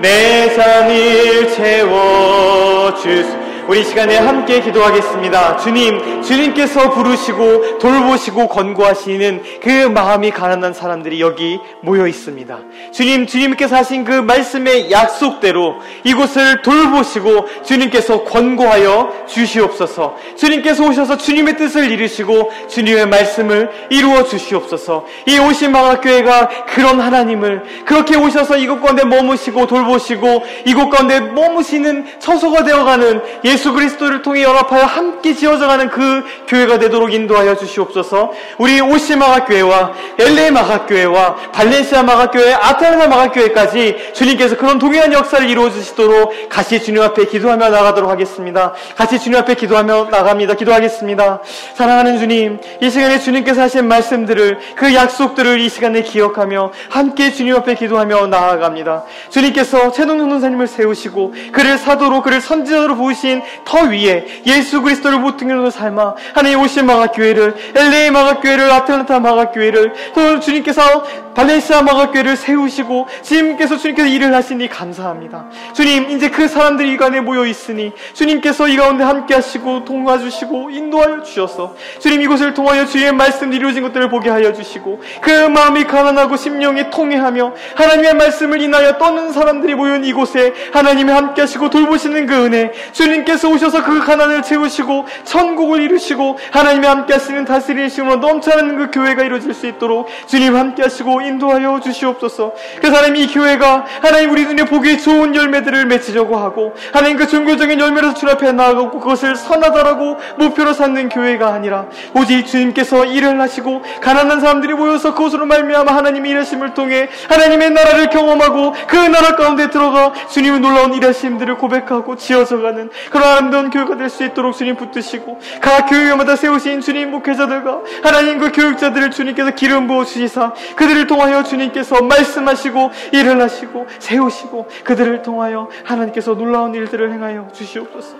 내 산을 채워 주여 주여. 우리 시간에 함께 기도하겠습니다. 주님께서 부르시고 돌보시고 권고하시는 그 마음이 가난한 사람들이 여기 모여 있습니다. 주님께서 하신 그 말씀의 약속대로 이곳을 돌보시고 주님께서 권고하여 주시옵소서. 주님께서 오셔서 주님의 뜻을 이루시고 주님의 말씀을 이루어 주시옵소서. 이 오신마가교회가 그런 하나님을 그렇게 오셔서 이곳 가운데 머무시고 돌보시고 이곳 가운데 머무시는 처소가 되어가는 예수 그리스도를 통해 연합하여 함께 지어져가는 그 교회가 되도록 인도하여 주시옵소서. 우리 오시마가교회와 LA 마가교회와 발렌시아 마가교회, 아틀란타 마가교회까지 주님께서 그런 동일한 역사를 이루어 주시도록 같이 주님 앞에 기도하며 나가도록 하겠습니다. 같이 주님 앞에 기도하며 나갑니다. 기도하겠습니다. 사랑하는 주님, 이 시간에 주님께서 하신 말씀들을, 그 약속들을 이 시간에 기억하며 함께 주님 앞에 기도하며 나아갑니다. 주님께서 최동준 전사님을 세우시고 그를 사도로, 그를 선지자로 부으신 더 위에 예수 그리스도를 모퉁이로 삶아 하나님 오신 마가교회를, LA 마가교회를, 아틀란타 마가교회를, 또 주님께서 발렌시아 마가교회를 세우시고 주님께서 일을 하시니 감사합니다. 주님, 이제 그 사람들이 이 가운데 모여 있으니 주님께서 이 가운데 함께 하시고 도와주시고 인도하여 주셔서 주님 이곳을 통하여 주의 말씀 이루어진 것들을 보게 하여 주시고 그 마음이 가난하고 심령이 통회하며 하나님의 말씀을 인하여 떠는 사람들이 모인 이곳에 하나님이 함께 하시고 돌보시는 그 은혜, 주님께서 오셔서 그 가난을 채우시고 천국을 이루시고 하나님이 함께 하시는 다스리심으로 넘쳐나는 그 교회가 이루어질 수 있도록 주님 함께 하시고 인도하여 주시옵소서. 그래서 하나님 이 교회가 하나님 우리 눈에 보기 좋은 열매들을 맺으려고 하고 하나님 그 종교적인 열매로서 주 앞에 나아가고 그것을 선하다라고 목표로 삼는 교회가 아니라 오직 주님께서 일을 하시고 가난한 사람들이 모여서 그것으로 말미암아 하나님의 일하심을 통해 하나님의 나라를 경험하고 그 나라 가운데 들어가 주님의 놀라운 일하심들을 고백하고 지어져가는 그런 아름다운 교회가 될 수 있도록 주님 붙드시고 각 교회마다 세우신 주님 목회자들과 하나님 그 교육자들을 주님께서 기름 부어 주시사 그들을 통하여 주님께서 말씀하시고 일을 하시고 세우시고 그들을 통하여 하나님께서 놀라운 일들을 행하여 주시옵소서.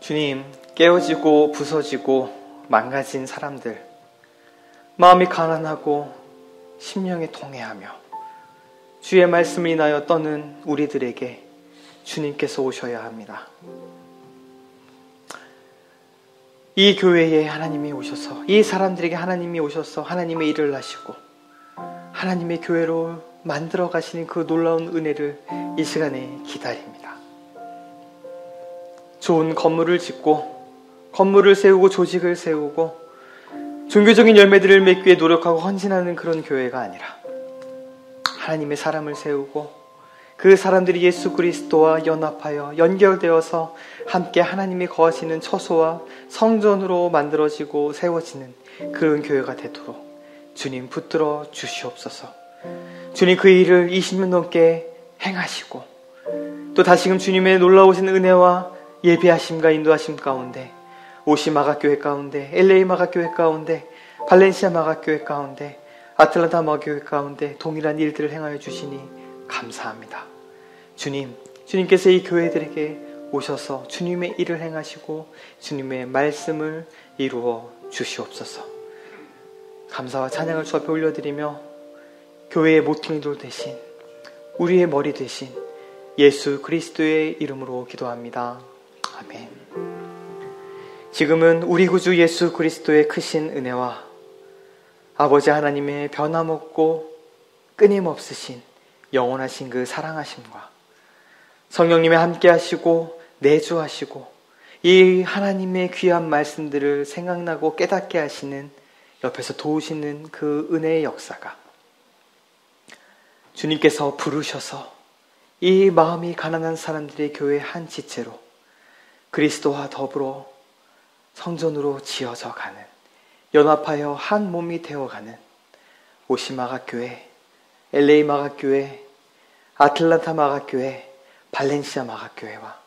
주님, 깨어지고 부서지고 망가진 사람들, 마음이 가난하고 심령이 통회하며 주의 말씀을 인하여 떠는 우리들에게 주님께서 오셔야 합니다. 이 교회에 하나님이 오셔서, 이 사람들에게 하나님이 오셔서 하나님의 일을 하시고 하나님의 교회로 만들어 가시는 그 놀라운 은혜를 이 시간에 기다립니다. 좋은 건물을 짓고 건물을 세우고 조직을 세우고 종교적인 열매들을 맺기 위해 노력하고 헌신하는 그런 교회가 아니라 하나님의 사람을 세우고 그 사람들이 예수 그리스도와 연합하여 연결되어서 함께 하나님이 거하시는 처소와 성전으로 만들어지고 세워지는 그런 교회가 되도록 주님 붙들어 주시옵소서. 주님 그 일을 20년 넘게 행하시고 또 다시금 주님의 놀라우신 은혜와 예배하심과 인도하심 가운데 오시 마가교회 가운데, LA 마가교회 가운데, 발렌시아 마가교회 가운데, 아틀란타 마가교회 가운데 동일한 일들을 행하여 주시니 감사합니다. 주님께서 이 교회들에게 오셔서 주님의 일을 행하시고 주님의 말씀을 이루어 주시옵소서. 감사와 찬양을 주 앞에 올려드리며 교회의 모퉁이돌 대신 우리의 머리 대신 예수 그리스도의 이름으로 기도합니다. 아멘. 지금은 우리 구주 예수 그리스도의 크신 은혜와 아버지 하나님의 변함없고 끊임없으신 영원하신 그 사랑하심과 성령님의 함께 하시고 내주하시고 이 하나님의 귀한 말씀들을 생각나고 깨닫게 하시는 옆에서 도우시는 그 은혜의 역사가 주님께서 부르셔서 이 마음이 가난한 사람들의 교회 한 지체로 그리스도와 더불어 성전으로 지어져 가는 연합하여 한 몸이 되어가는 오시 마가교회, LA 마가교회, 아틀란타 마가교회, 발렌시아 마가교회와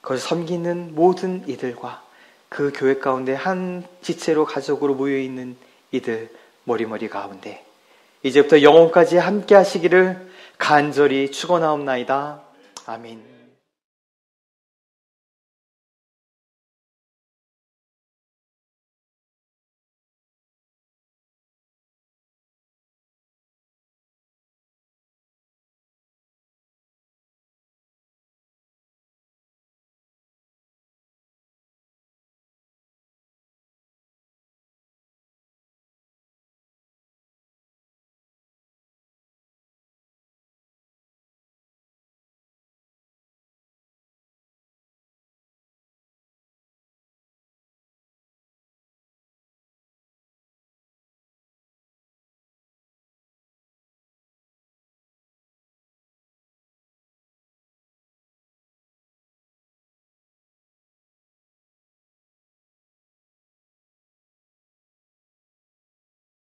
그걸 섬기는 모든 이들과 그 교회 가운데 한 지체로 가족으로 모여있는 이들 머리머리 가운데 이제부터 영원까지 함께 하시기를 간절히 축원하옵나이다. 아멘.